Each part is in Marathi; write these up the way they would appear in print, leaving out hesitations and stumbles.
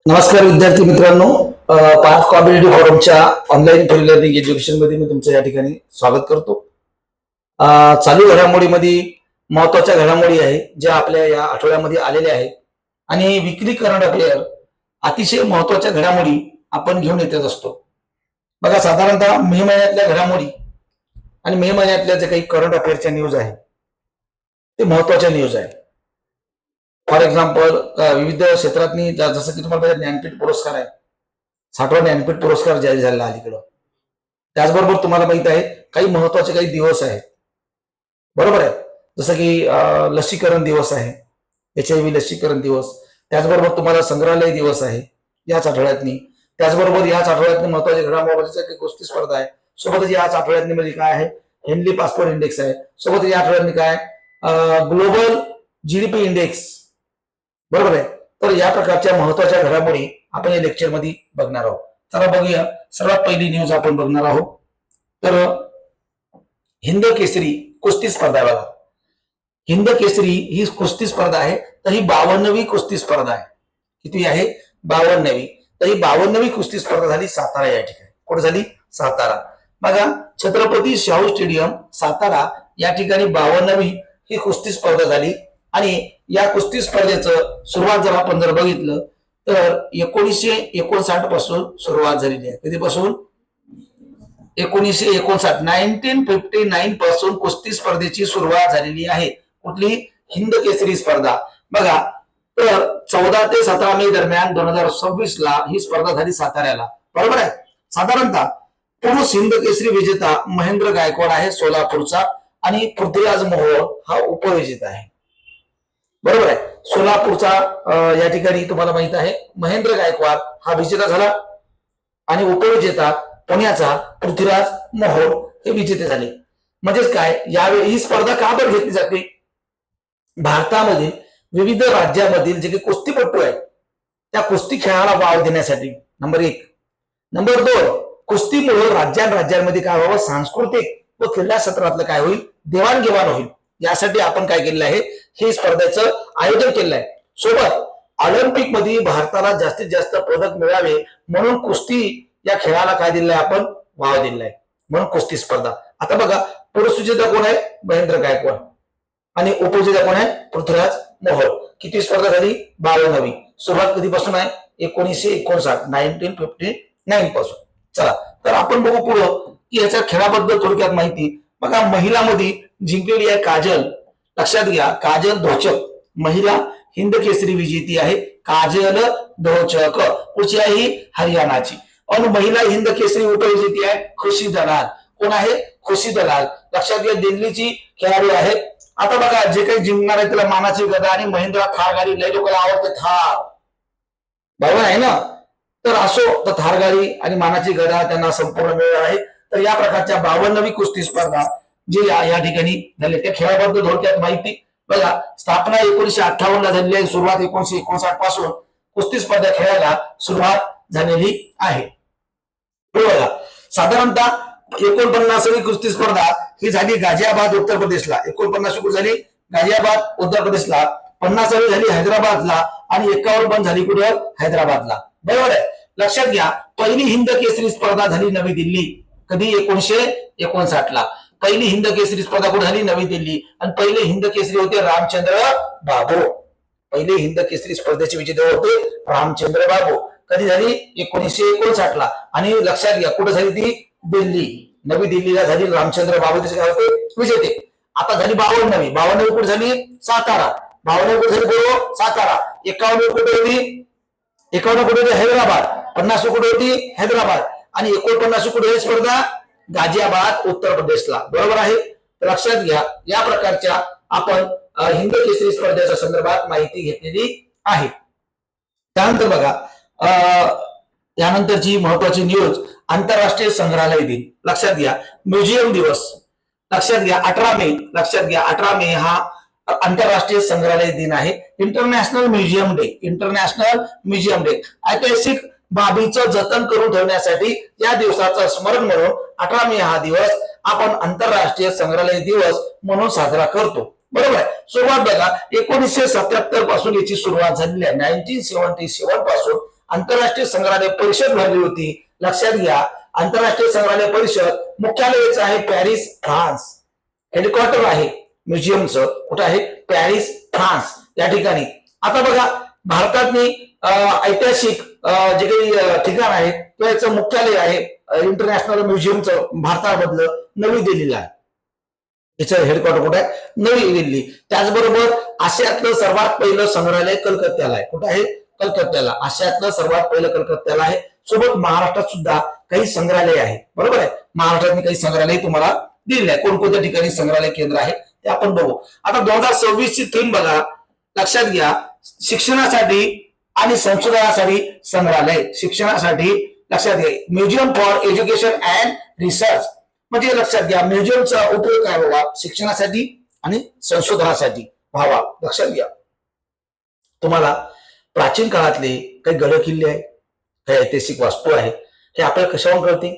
नमस्कार विद्यार्थी मित्रांनो, पार्थ कॉम्पिटेटिव्ह फोरमच्या ऑनलाईन फ्री लर्निंग एज्युकेशन मध्ये मी तुमचं या ठिकाणी स्वागत करतो. चालू घडामोडीमध्ये महत्वाच्या घडामोडी आहे ज्या आपल्या या आठवड्यामध्ये आलेल्या आहेत आणि विकली करंट अफेअर अतिशय महत्वाच्या घडामोडी आपण घेऊन येतच असतो. बघा, साधारणतः मे महिन्यातल्या घडामोडी आणि मे महिन्यातल्या जे काही करंट अफेअरच्या न्यूज आहे ते महत्वाच्या न्यूज आहे. फॉर एक्झाम्पल, विविध क्षेत्रातनी जसं की तुम्हाला ज्ञानपीठ पुरस्कार आहे, 60वा ज्ञानपीठ पुरस्कार जाहीर झाला अलीकडं. त्याचबरोबर तुम्हाला माहित आहे काही महत्वाचे काही दिवस आहेत, बरोबर आहे. जसं की लसीकरण दिवस आहे, HIV लसीकरण दिवस. त्याचबरोबर तुम्हाला संग्रहालय दिवस आहे याच आठवड्यातनी. त्याचबरोबर याच आठवड्यातनी महत्वाच्या घडामोडीची कुस्ती स्पर्धा आहे. सोबतच याच आठवड्यातनी म्हणजे काय आहे, हेनली पासपोर्ट इंडेक्स आहे. सोबत या आठवड्यातनी काय, ग्लोबल GDP इंडेक्स, बरोबर आहे. तर या प्रकारच्या महत्वाच्या घडामोडी आपण या लेक्चर मध्ये बघणार आहोत. चला बघूया. सर्वात पहिली न्यूज आपण बघणार आहोत तर हिंद केसरी कुस्ती स्पर्धा आहे. बघा, हिंद केसरी ही कुस्ती स्पर्धा आहे, तर ही 52वी कुस्ती स्पर्धा आहे. किती आहे? 52वी. तर ही 52वी कुस्ती स्पर्धा झाली सातारा या ठिकाणी. कुठे झाली? सातारा. बघा, छत्रपती शाहू स्टेडियम सातारा या ठिकाणी 52वी ही कुस्ती स्पर्धा झाली. आणि या कुस्ती स्पर्धेचं सुरुवात जर आपण बघितलं तर 1959 पासून सुरुवात झालेली आहे. कधीपासून? 1959, 1959 पासून कुस्ती स्पर्धेची सुरुवात झालेली आहे. कुठली? हिंद केसरी स्पर्धा. बघा, तर 14 ते 17 मे दरम्यान 2026 ला ही स्पर्धा झाली साताऱ्याला, बरोबर आहे. साधारणतः पुरुष हिंद केसरी विजेता महेंद्र गायकवाड आहे सोलापूरचा आणि पृथ्वीराज मोहोळ हा उपविजेता आहे, बरोबर आहे. सोलापूरचा या ठिकाणी तुम्हाला माहित आहे महेंद्र गायकवाड हा विजेता झाला आणि उपविजेता पुण्याचा पृथ्वीराज मोहोळ हे विजेते झाले. म्हणजेच काय, यावेळी ही स्पर्धा का बरं घेतली जाते? भारतामधील विविध राज्यामधील जे काही कुस्तीपटू आहेत त्या कुस्ती खेळाला वाव देण्यासाठी, नंबर 1. नंबर 2, कुस्तीमुळे राज्यांमध्ये काय व्हावं, सांस्कृतिक व क्रीडा क्षेत्रातलं काय होईल, देवाणघेवाण होईल. यासाठी आपण काय केलेलं आहे, हे स्पर्धेचं आयोजन केलेलं आहे. सोबत ऑलिम्पिक मध्ये भारताला जास्तीत जास्त पदक मिळावे म्हणून कुस्ती या खेळाला काय दिलंय, आपण वाव दिलाय, म्हणून कुस्ती स्पर्धा. आता बघा, पुरुष विजेता कोण आहे? महेंद्र गायकवाड आणि उपविजेता कोण आहे? पृथ्वीराज मोहोळ. किती स्पर्धा झाली? 52वी. सुरुवात कधीपासून आहे? 1959, 1959 पासून. चला, तर आपण बघू पुढं की याच्या खेळाबद्दल थोडक्यात माहिती. बघा, महिलांमध्ये जिंकलेली आहे काजल. लक्षात घ्या, काजल धोचक महिला हिंद केसरी विजेती आहे. काजल धोचक. पुढची आहे ही हरियाणाची. आणि महिला हिंद केसरी उपविजेती आहे खुशी दलाल. कोण आहे? खुशी दलाल. लक्षात घ्या, दिल्लीची खेळाडू आहे. आता बघा, जे काही जिंकणार आहे त्याला मानाची गदा आणि महेंद्रा थार गाडी. लय लोकांना आवडते थार, बरोबर आहे ना. तर असो, तर थार गाडी आणि मानाची गदा त्यांना संपूर्ण मिळणार आहे. तर या प्रकारच्या 52वी कुस्ती स्पर्धा जे या ठिकाणी झाले त्या खेळाबद्दल थोडक्यात माहिती. बघा, स्थापना 1958 ला झालेली आहे. सुरुवात 1959 पासून कुस्ती स्पर्धा खेळायला सुरुवात झालेली आहे. बघा, साधारणतः 49वी कुस्ती स्पर्धा ही झाली गाझियाबाद उत्तर प्रदेशला. 49वी कुठे झाली? गाझियाबाद उत्तर प्रदेशला. 50वी झाली हैदराबादला आणि 51 झाली कुठे? हैदराबादला, बरोबर आहे. लक्षात घ्या, पहिली हिंद केसरी स्पर्धा झाली नवी दिल्ली. कधी? 1959 ला. पहिली हिंद केसरी स्पर्धा कुठे झाली? नवी दिल्ली. आणि पहिले हिंद केसरी होते रामचंद्र बाबू. पहिले हिंद केसरी स्पर्धेचे विजेते होते रामचंद्र बाबू. कधी झाली? 1959 ला. आणि लक्षात घ्या, कुठे झाली ती? दिल्ली, नवी दिल्लीला झाली. रामचंद्र बाबू त्याचे काय होते? विजेते. आता झाली 52वी. 52वी कुठे झाली? सातारा. 52वी कुठे झाली? सातारा. 51वी कुठे होती? 51 कुठे होती? हैदराबाद. 50 कुठे होती? हैदराबाद. आणि 49 कुठे होती स्पर्धा? गाझियाबाद उत्तर प्रदेशला, बरोबर आहे. लक्षात घ्या, या प्रकारच्या आपण हिंद केसरी स्पर्धेच्या संदर्भात माहिती घेतलेली आहे. त्यानंतर बघा, यानंतरची महत्वाची न्यूज, आंतरराष्ट्रीय संग्रहालय दिन. लक्षात घ्या, म्युझियम दिवस. लक्षात घ्या, 18 मे. लक्षात घ्या, 18 मे हा आंतरराष्ट्रीय संग्रहालय दिन आहे. International museum day. International museum day. ऐतिहासिक बाबीचं जतन करून ठेवण्यासाठी या दिवसाचं स्मरण म्हणून 18 मे हा दिवस आपण आंतरराष्ट्रीय संग्रहालय दिवस म्हणून साजरा करतो, बरोबर आहे. सुरुवात बघा, 1977 पासून याची सुरुवात झालेली आहे. 1977 पासून आंतरराष्ट्रीय संग्रहालय परिषद भरली होती. लक्षात घ्या, आंतरराष्ट्रीय संग्रहालय परिषद मुख्यालयाचं आहे पॅरिस, फ्रान्स. हेडक्वार्टर आहे म्युझियमचं कुठं आहे? पॅरिस, फ्रान्स या ठिकाणी. आता बघा, भारतातली ऐतिहासिक जे काही ठिकाण आहे किंवा याचं मुख्यालय आहे इंटरनॅशनल म्युझियमचं भारतामधलं नवी दिल्लीला आहे. याचं हेडक्वार्टर कुठे आहे? नवी दिल्ली. त्याचबरोबर आशियातलं सर्वात पहिलं संग्रहालय कलकत्त्याला आहे. कुठं आहे? कलकत्त्याला. आशियातलं सर्वात पहिलं कलकत्त्याला आहे. सोबत महाराष्ट्रात सुद्धा काही संग्रहालय आहे. बरोबर आहे, महाराष्ट्रात काही संग्रहालय तुम्हाला दिलेले आहे. कोणकोणत्या ठिकाणी संग्रहालय केंद्र आहे ते आपण बघू. आता 2026 ची थीम बघा, लक्षात घ्या, शिक्षणासाठी आणि संशोधनासाठी संग्रहालय. शिक्षणासाठी लक्षात घ्या, museum for education and research. म्हणजे लक्षात घ्या, म्युझियमचा उपयोग काय व्हावा? शिक्षणासाठी आणि संशोधनासाठी व्हावा. लक्षात घ्या, तुम्हाला प्राचीन काळातले काही गड किल्ले आहे, काही ऐतिहासिक वास्तू आहे, हे आपल्याला कशावरून कळते?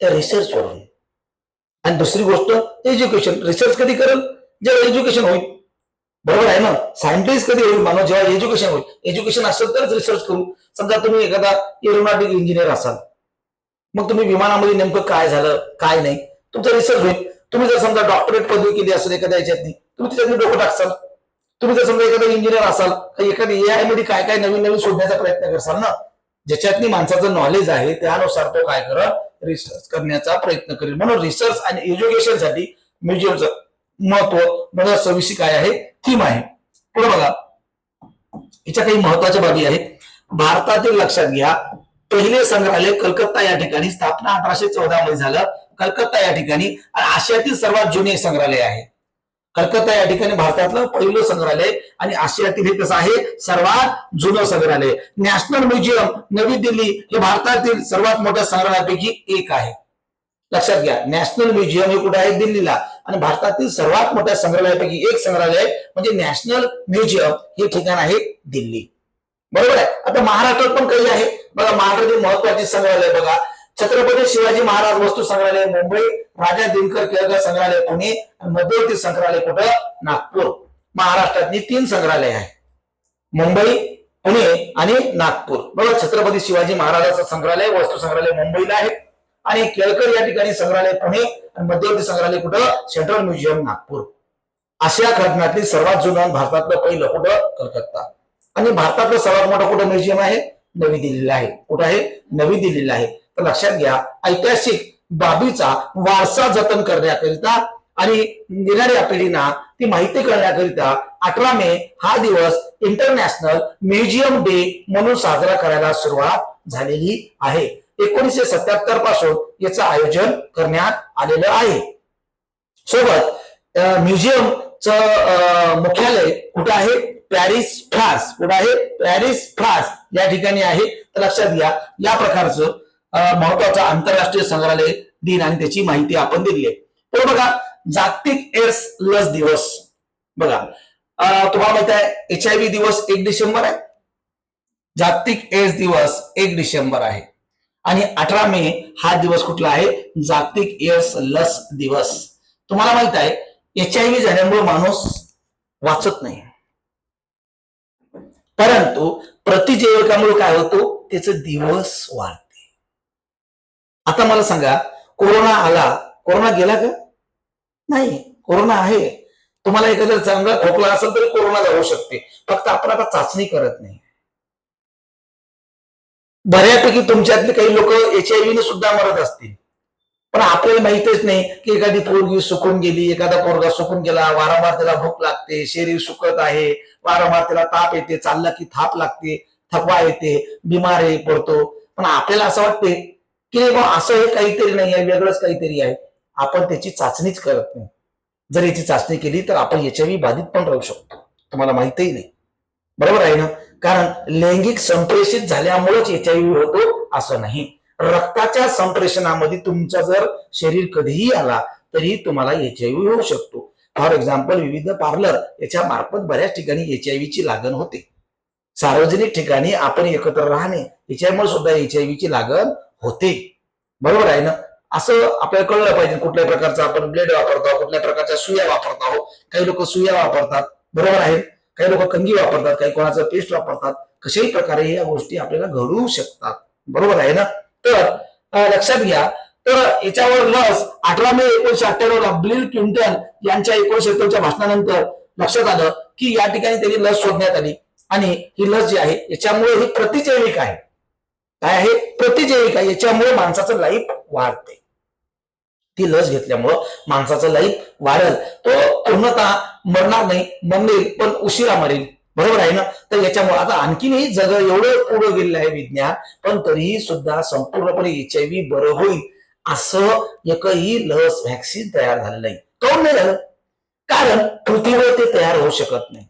त्या रिसर्च वरून. आणि दुसरी गोष्ट एज्युकेशन. रिसर्च कधी करेल? जेव्हा एज्युकेशन होईल. बरोबर आहे ना? सायंटिस्ट कधी होईल माणूस? जेव्हा एज्युकेशन होईल. एज्युकेशन असेल तरच रिसर्च करू. समजा तुम्ही एखादा एरोनॉटिक इंजिनियर असाल, मग तुम्ही विमानामध्ये नेमकं काय झालं काय नाही तुमचा रिसर्च होईल. तुम्ही जर समजा डॉक्टरेट पदवी केली असेल एखाद्या याच्यातनी, तुम्ही त्याच्यातनी डोकं टाकसाल. तुम्ही जर समजा एखादा इंजिनियर असाल तर एखाद्या एआय मध्ये काय काय नवीन नवीन शोधण्याचा प्रयत्न करसाल ना. ज्याच्यातनी माणसाचं नॉलेज आहे त्यानुसार तो काय करल? रिसर्च करण्याचा प्रयत्न करेल. म्हणून रिसर्च आणि एज्युकेशनसाठी म्युझियमचं महत्व 2026 काय आहे? थीम आहे. पुढे बघा, याच्या काही महत्वाच्या बाबी आहेत. भारतातील लक्षात घ्या, पहिले संग्रहालय कलकत्ता या ठिकाणी स्थापना 1814 मध्ये झालं. कलकत्ता या ठिकाणी. आणि आशियातील सर्वात जुने संग्रहालय आहे कलकत्ता या ठिकाणी. भारतातलं पहिलं संग्रहालय आणि आशियातील हे कसं आहे? सर्वात जुनं संग्रहालय. नॅशनल म्युझियम नवी दिल्ली हे भारतातील सर्वात मोठ्या संग्रहालयापैकी एक आहे. लक्षात घ्या, नॅशनल म्युझियम हे कुठे आहे? दिल्लीला. आणि भारतातील सर्वात मोठ्या संग्रहालयापैकी एक संग्रहालय म्हणजे नॅशनल म्युझियम हे ठिकाण आहे दिल्ली. बरोबर आहे. आता महाराष्ट्रात पण काही आहे बघा. महाराष्ट्रातील महत्वाचे संग्रहालय बघा, छत्रपती शिवाजी महाराज वस्तू संग्रहालय मुंबई, राजा दिनकर केळकर संग्रहालय पुणे आणि मध्यवर्ती संग्रहालय कुठं? नागपूर. महाराष्ट्रातली 3 संग्रहालय आहे, मुंबई, पुणे आणि नागपूर. बरोबर. छत्रपती शिवाजी महाराजांचं संग्रहालय वस्तू संग्रहालय मुंबईला आहे आणि केळकर या ठिकाणी संग्रहालय पुणे आणि मध्यवर्ती संग्रहालय कुठं? Central museum Nagpur. आशिया खंडातली सर्वात जुनं भारतातलं पहिलं कुठं? कलकत्ता. आणि भारतातलं सर्वात मोठं कुठं म्युझियम आहे? नवी दिल्लीला आहे. कुठं आहे? नवी दिल्लीला आहे. तर लक्षात घ्या, ऐतिहासिक बाबीचा वारसा जतन करण्याकरिता आणि येणाऱ्या पिढींना ती माहिती करण्याकरिता 18 मे हा दिवस इंटरनॅशनल म्युझियम डे म्हणून साजरा करायला सुरुवात झालेली आहे. 1977 पासून याचं आयोजन करण्यात आलेलं आहे. सोबत म्युझियमचं मुख्यालय कुठं आहे? Paris, France. कुठं आहे? पॅरिस, फ्रान्स या ठिकाणी आहे. तर लक्षात घ्या, या प्रकारचं महत्वाचा आंतरराष्ट्रीय संग्रहालय दिन आणि त्याची माहिती आपण दिली आहे. तर बघा, जागतिक एड्स लस दिवस. बघा, तुम्हाला माहित आहे HIV दिवस 1 डिसेंबर आहे. जागतिक एड्स दिवस 1 डिसेंबर आहे. आणि 18 मे हा दिवस कुठला आहे? जागतिक एड्स लस दिवस. तुम्हाला माहित आहे HIV झाल्यामुळे माणूस वाचत नाही, परंतु प्रतिजैविकामुळे काय होतो? त्याचे दिवस वाढते. आता मला सांगा, कोरोना आला, कोरोना गेला का? नाही, कोरोना आहे. तुम्हाला एखादा चांगला खोकला असेल तरी कोरोना जाऊ शकते, फक्त आपण आता चाचणी करत नाही. बऱ्यापैकी तुमच्यातले काही लोक HIV ने सुद्धा मरत असतील, पण आपल्याला माहितच नाही की एखादी पोरगी सुकून गेली, एखादा पोरगा सुकून गेला, वारंवार त्याला भूक लागते, शरीर सुकत आहे, वारंवार त्याला ताप येते, चालला की थाप लागते, थकवा येते, बिमार पडतो. पण आपल्याला असं वाटते की असं हे काहीतरी नाही आहे, वेगळंच काहीतरी आहे. आपण त्याची चाचणीच करत नाही. जर याची चाचणी केली तर आपण HIV बाधित पण राहू शकतो, तुम्हाला माहितही नाही. बरोबर आहे ना? कारण लैंगिक संप्रेषित झाल्यामुळेच HIV होतो असं नाही. रक्ताच्या संप्रेषणामध्ये तुमचा जर शरीर कधीही आला तरी तुम्हाला HIV होऊ शकतो. फॉर एक्झाम्पल, विविध पार्लर याच्या मार्फत बऱ्याच ठिकाणी HIV ची लागण होते. सार्वजनिक ठिकाणी आपण एकत्र राहणे याच्यामुळे सुद्धा HIV ची लागण होते. बरोबर आहे ना? असं आपल्याला कळलं पाहिजे. कुठल्या प्रकारचा आपण ब्लेड वापरतो, कुठल्या प्रकारच्या सुया वापरतो. काही लोक सुया वापरतात, बरोबर आहे, काही लोक कंगी वापरतात, काही कोणाचं पेस्ट वापरतात, कशाही प्रकारे या गोष्टी आपल्याला घडू शकतात. बरोबर आहे ना? तर लक्षात घ्या. तर याच्यावर लस 18 मे 1998 बिल क्लिंटन यांच्या 1971च्या भाषणानंतर लक्षात आलं की या ठिकाणी त्यांनी लस शोधण्यात आली आणि ही लस जी आहे याच्यामुळे ही प्रतिजैविक आहे. काय आहे? प्रतिजैविक आहे. याच्यामुळे माणसाचं लाईफ वाढते. ती लस घेतल्यामुळं माणसाचं लाईफ वाढेल. तो पूर्णतः मरणार नाही, मरेल पण उशिरा मरेल. बरोबर आहे ना? तर याच्यामुळे आता आणखीनही जग एवढं पुढे गेलेलं आहे विज्ञान, पण तरीही सुद्धा संपूर्णपणे HIV बरं होईल असं एकही लस व्हॅक्सिन तयार झालं नाही. काऊन नाही झालं? कारण पृथ्वीवर ते तयार होऊ शकत नाही.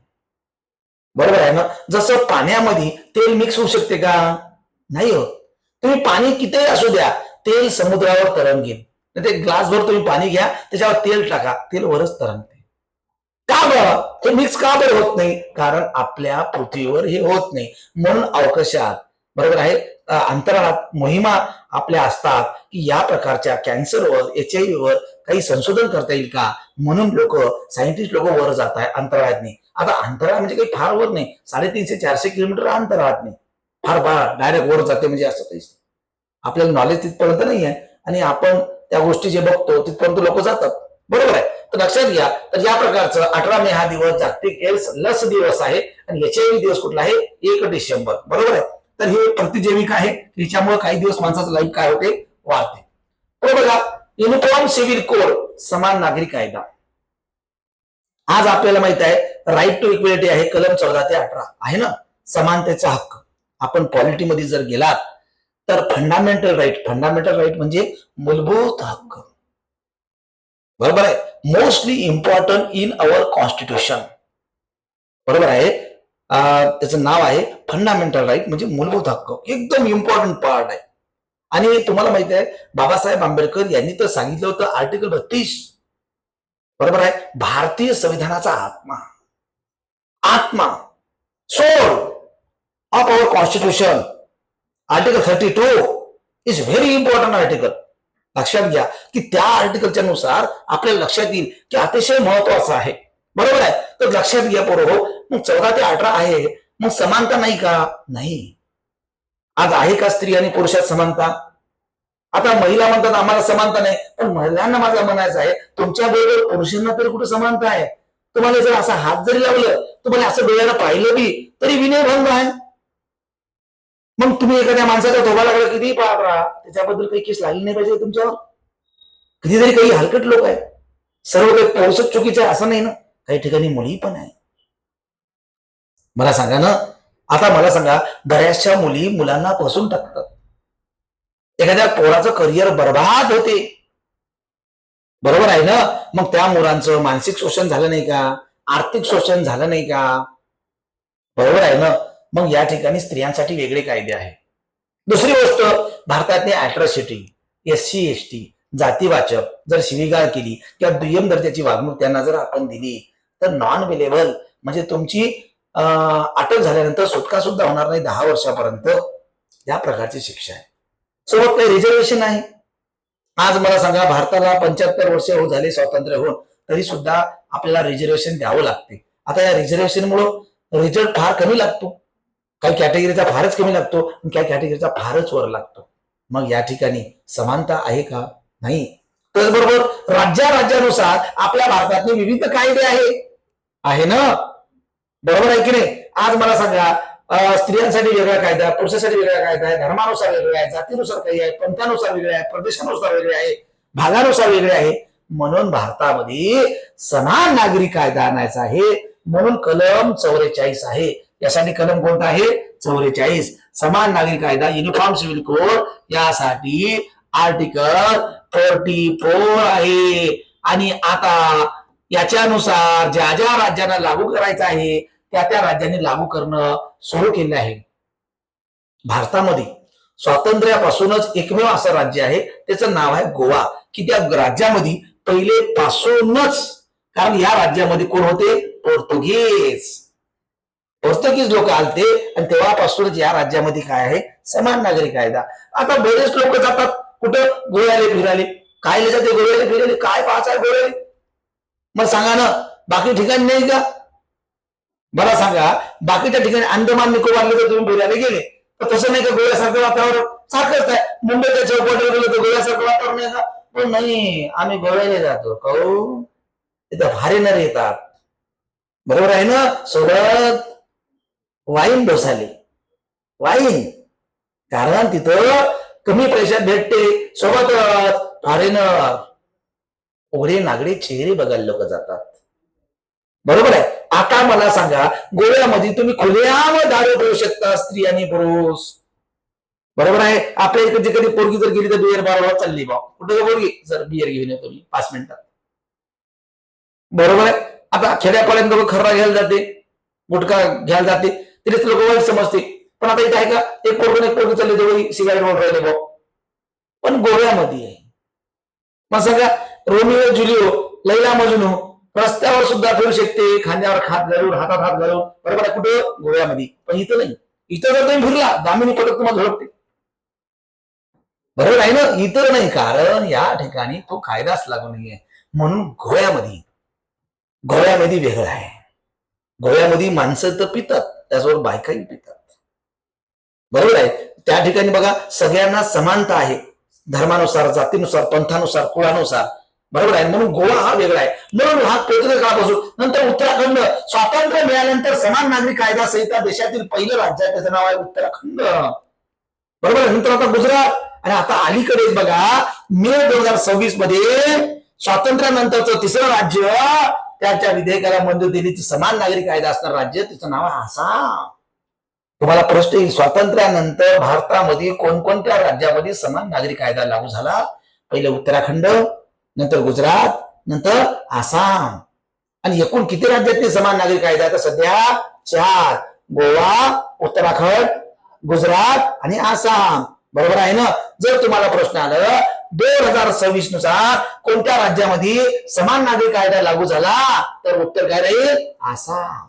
बरोबर आहे ना? जसं पाण्यामध्ये तेल मिक्स होऊ शकते का? नाही होत. तुम्ही पाणी कितीही असू द्या, तेल समुद्रावर तरंगेल. ते ग्लासभर तुम्ही पाणी घ्या, त्याच्यावर तेल टाका, तेल वरच तरंगते. का बरं? हे मिक्स का बरं होत नाही? कारण आपल्या पृथ्वीवर हे होत नाही. म्हणून अवकाशात, बरोबर आहे, अंतराळात मोहिमा आपल्या असतात की या प्रकारच्या कॅन्सरवर, HIV वर काही संशोधन करता येईल का? म्हणून सायंटिस्ट लोक वर जात आहे अंतराळात नाही. आता अंतराळ म्हणजे काही फार वर नाही, 350-400 किलोमीटर अंतराळात नाही. फार डायरेक्ट वर जाते म्हणजे असं काहीच नाही. आपल्याला नॉलेज तिथपर्यंत नाही आहे आणि आपण त्या गोष्टी जे बघतो तिथपर्यंत लोक जातात. बरोबर आहे? तर लक्षात घ्या. तर या प्रकारचं 18 मे हा दिवस जागतिक एड्स लस दिवस आहे आणि HIV दिवस कुठला आहे? 1 डिसेंबर. बरोबर आहे? तर हे प्रतिजैविक आहे. त्याच्यामुळे काही दिवस माणसाचं लाईफ काय होते? वाढते. तर बघा, युनिफॉर्म सिव्हिल कोड, समान नागरिक कायदा. आज आपल्याला माहित आहे राईट टू इक्वेलिटी आहे, कलम 14 ते 18 आहे ना, समानतेचा हक्क. आपण पॉलिटीमध्ये जर गेलात तर फंडामेंटल राईट म्हणजे मूलभूत हक्क. बरोबर आहे? Mostly important in our constitution. बरोबर आहे? त्याचं नाव आहे फंडामेंटल राईट म्हणजे मूलभूत हक्क. एकदम इम्पॉर्टंट पार्ट आहे. आणि तुम्हाला माहिती आहे बाबासाहेब आंबेडकर यांनी तर सांगितलं होतं आर्टिकल 32, बरोबर आहे, भारतीय संविधानाचा आत्मा soul of our constitution. Article 32 is very important article. लक्षात घ्या की त्या आर्टिकलच्या नुसार आपल्याला लक्षात येईल की अतिशय महत्वाचं आहे. बरोबर आहे? तर लक्षात घ्या पोरं, मग 14 ते 18 आहे, मग समानता नाही का? नाही. आज आहे का स्त्री आणि पुरुषात समानता? आता महिला म्हणतात आम्हाला समानता नाही, पण महिलांना माझं म्हणायचं आहे तुमच्या बरोबर पुरुषांना तरी कुठे समानता आहे? तुम्हाला जर असा हात जरी लावलं, तुम्हाला असं डोळ्याला पाहिलं बी तरी विनयभंग आहे. मग तुम्ही एखाद्या माणसाचा धोका लागला किती पाहत राहा, त्याच्याबद्दल काही केस लागली नाही पाहिजे तुमच्यावर. कितीतरी काही हलकट लोक आहेत. सर्व काही पुरुषच चुकीचं आहे असं नाही ना, काही ठिकाणी मुली पण आहे. मला सांगा ना, आता मला सांगा, बऱ्याचशा मुली मुलांना फसवून टाकतात. एखाद्या पोराचं करिअर बर्बाद होते. बरोबर आहे ना? मग त्या मुलांचं मानसिक शोषण झालं नाही का? आर्थिक शोषण झालं नाही का? बरोबर आहे ना? मग या ठिकाणी स्त्रियांसाठी वेगळे कायदे आहेत. दुसरी गोष्ट, भारतातली अॅट्रॉसिटी, SC ST जातीवाचक जर शिवीगाळ केली किंवा दुय्यम दर्जाची वागणूक त्यांना जर आपण दिली तर नॉन अवेलेबल म्हणजे तुमची अटक झाल्यानंतर सुटका सुद्धा होणार नाही 10 वर्षापर्यंत, या प्रकारची शिक्षा आहे. सोबत काही रिझर्वेशन आहे. आज मला सांगा, भारताला 75 वर्ष झाले स्वातंत्र्य होऊन, तरी सुद्धा आपल्याला रिझर्वेशन द्यावं लागते. आता या रिझर्वेशनमुळे रिझल्ट फार कमी लागतो. काही कॅटेगरीचा फारच कमी लागतो, काही कॅटेगरीचा फारच वर लागतो. मग या ठिकाणी समानता आहे का? नाही. त्याचबरोबर राज्यानुसार आपल्या भारतातले विविध कायदे आहे ना, बरोबर आहे की नाही? आज मला सांगा, स्त्रियांसाठी वेगळा कायदा, पुरुषांसाठी वेगळा कायदा आहे, धर्मानुसार वेगळा आहे, जातीनुसार काही आहे, पंथानुसार वेगळे आहे, प्रदेशानुसार वेगळे आहे, भागानुसार वेगळे आहे. म्हणून भारतामध्ये समान नागरिक कायदा आणायचा आहे. म्हणून कलम 44 आहे. यासाठी कलम कोणता आहे? 44. समान नागरिक कायदा, युनिफॉर्म सिव्हिल कोड, यासाठी आर्टिकल 44 आहे. आणि आता याच्यानुसार ज्या ज्या राज्यांना लागू करायचं आहे त्या राज्यांनी लागू करणं सुरू केले आहे. भारतामध्ये स्वातंत्र्यापासूनच एकमेव असं राज्य आहे, त्याचं नाव आहे गोवा, की त्या राज्यामध्ये पहिले पासूनच, कारण या राज्यामध्ये कोण होते? पोर्तुगीज लोक आलते आणि तेव्हापासूनच या राज्यामध्ये काय आहे? समान नागरिक कायदा. आता बरेच लोक जातात कुठं? गोव्याला फिरायले. काय जाते गोव्याला फिरायले? काय पाहायचं आहे गोव्याला? मग सांगा ना, बाकी ठिकाणी नाही का? मला सांगा, बाकीच्या ठिकाणी अंदमान निकोबारला जर तुम्ही फिरायला गेले तर तसं नाही का गोव्यासारखं वातावरण सारखंच आहे. मुंबईच्या चौपाटीवर गेलं तर गोव्यासारखं वातावरण आहे का? पण नाही, आम्ही गोव्याला जातो कहू, तिथं फॉरेनर येतात, बरोबर आहे ना, सोबत वाईन डोसाले, वाईन, कारण तिथं कमी पैशात भेटते, सोबत फॉरेनर, ओढे नागडे चेहरे बघायला लोक जातात, बरोबर आहे. आता मला सांगा, गोव्यामध्ये तुम्ही खुलेआम दारू पिऊ शकता, स्त्री आणि पुरुष, बरोबर आहे. आपल्या इकडे कधी पोरगी जर गेली तर बिअर बारवर चालली बा, कुठे पोरगी जर बिअर घेऊन येतो मी 5 मिनिटात, बरोबर आहे. आता खेड्यापर्यंत लोक खर्रा घ्यायला जाते, गुटखा घ्यायला जाते, तिथेच लोक वाईट समजते. पण आता इथे आहे का, एक पोरगी चालली जवळ सिगारेट बोल राहिले भाऊ, पण गोव्यामध्ये आहे. मग सांगा, रोमिओ जुलिओ, लैला मजनू रस्त्यावर सुद्धा फिरू शकते, खांद्यावर हात घालून, हातात हात घालून, बरोबर आहे, कुठं गोव्यामध्ये. पण इथं नाही. इथं जर तुम्ही फिरला, दामिनी पटक तुम्हाला झळकते, बरोबर आहे ना. इतर नाही, कारण या ठिकाणी तो कायदाच लागू नाहीये. म्हणून गोव्यामध्ये वेगळं आहे. गोव्यामध्ये माणसं तर पितात, त्याचबरोबर बायकाही पितात, बरोबर आहे. त्या ठिकाणी बघा, सगळ्यांना समानता आहे, धर्मानुसार, जातीनुसार, पंथानुसार, कुळानुसार, बरोबर आहे. म्हणून गोवा हा वेगळा आहे. म्हणून हा पेट्रोल काळापासून नंतर उत्तराखंड स्वातंत्र्य मिळाल्यानंतर समान नागरिक कायदा संहिता देशातील पहिलं राज्य आहे, त्याचं नाव आहे उत्तराखंड, बरोबर आहे. नंतर आता गुजरात, आणि आता अलीकडेच बघा, मे 2026 मध्ये स्वातंत्र्यानंतरचं तिसरं राज्य, त्याच्या विधेयकाला मंजुरी दिली, समान नागरिक कायदा असणार राज्य, तिचं नाव आहे आसाम. तुम्हाला प्रश्न येईल, स्वातंत्र्यानंतर भारतामध्ये कोणकोणत्या राज्यामध्ये समान नागरिक कायदा लागू झाला? पहिले उत्तराखंड, नंतर गुजरात, नंतर आसाम. आणि एकूण किती राज्यात समान नागरिक कायदा? तर सध्या 4, गोवा, उत्तराखंड, गुजरात आणि आसाम, बरोबर आहे ना. जर तुम्हाला प्रश्न आला 2026 नुसार कोणत्या राज्यामध्ये समान नागरिक कायदा लागू झाला, तर उत्तर काय राहील? आसाम,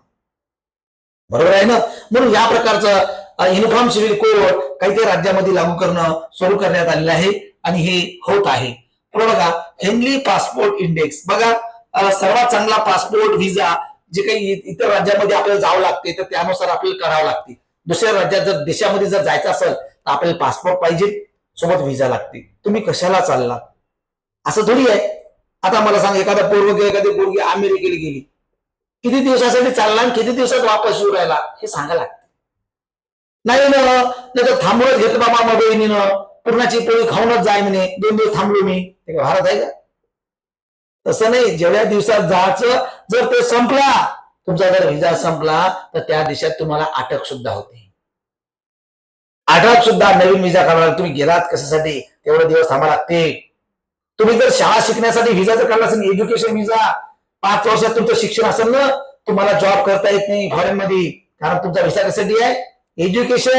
बरोबर आहे ना. म्हणून या प्रकारचं युनिफॉर्म सिव्हिल कोड काही काही राज्यामध्ये लागू करणं सुरू करण्यात आलेलं आहे, आणि हे होत आहे. बघा, हेनली पासपोर्ट इंडेक्स, बघा, सर्वात चांगला पासपोर्ट व्हिसा जे काही इतर राज्यामध्ये आपल्याला जावं लागते, तर त्यानुसार आपल्याला करावं लागते. दुसऱ्या राज्यात जर देशामध्ये जर जायचं असेल तर आपल्याला पासपोर्ट पाहिजे, सोबत व्हिसा लागते. तुम्ही कशाला चालला असं थोडी आहे. आता मला सांग, एखादा एखादी पोरगी अमेरिकेला गेली, किती दिवसासाठी चालला आणि किती दिवसात वापस येऊ राहिला हे सांगा लागते. नाही ना, नाही तर थांबवत घेतलं बाबा मग बहिणीनं, पूर्णाची पोळी खाऊनच जाय म्हणे, 2 दिवस थांबलो मी, ते भारत आहे का? तसं नाही. जेवढ्या दिवसात जायचं, जर ते संपला, तुमचा जर व्हिसा संपला, तर त्या देशात तुम्हाला अटक सुद्धा होते. अटक सुद्धा, नवीन व्हिसा काढायला. तुम्ही गेलात कशासाठी, तेवढे दिवस थांबा लागते. तुम्ही जर शाळा शिकण्यासाठी व्हिसा जर काढला असेल, एज्युकेशन व्हिसा, 5 वर्षात तुमचं शिक्षण असेल ना, तुम्हाला जॉब करता येत नाही फॉरेन मध्ये, कारण तुमचा व्हिसा कशासाठी आहे? एज्युकेशन.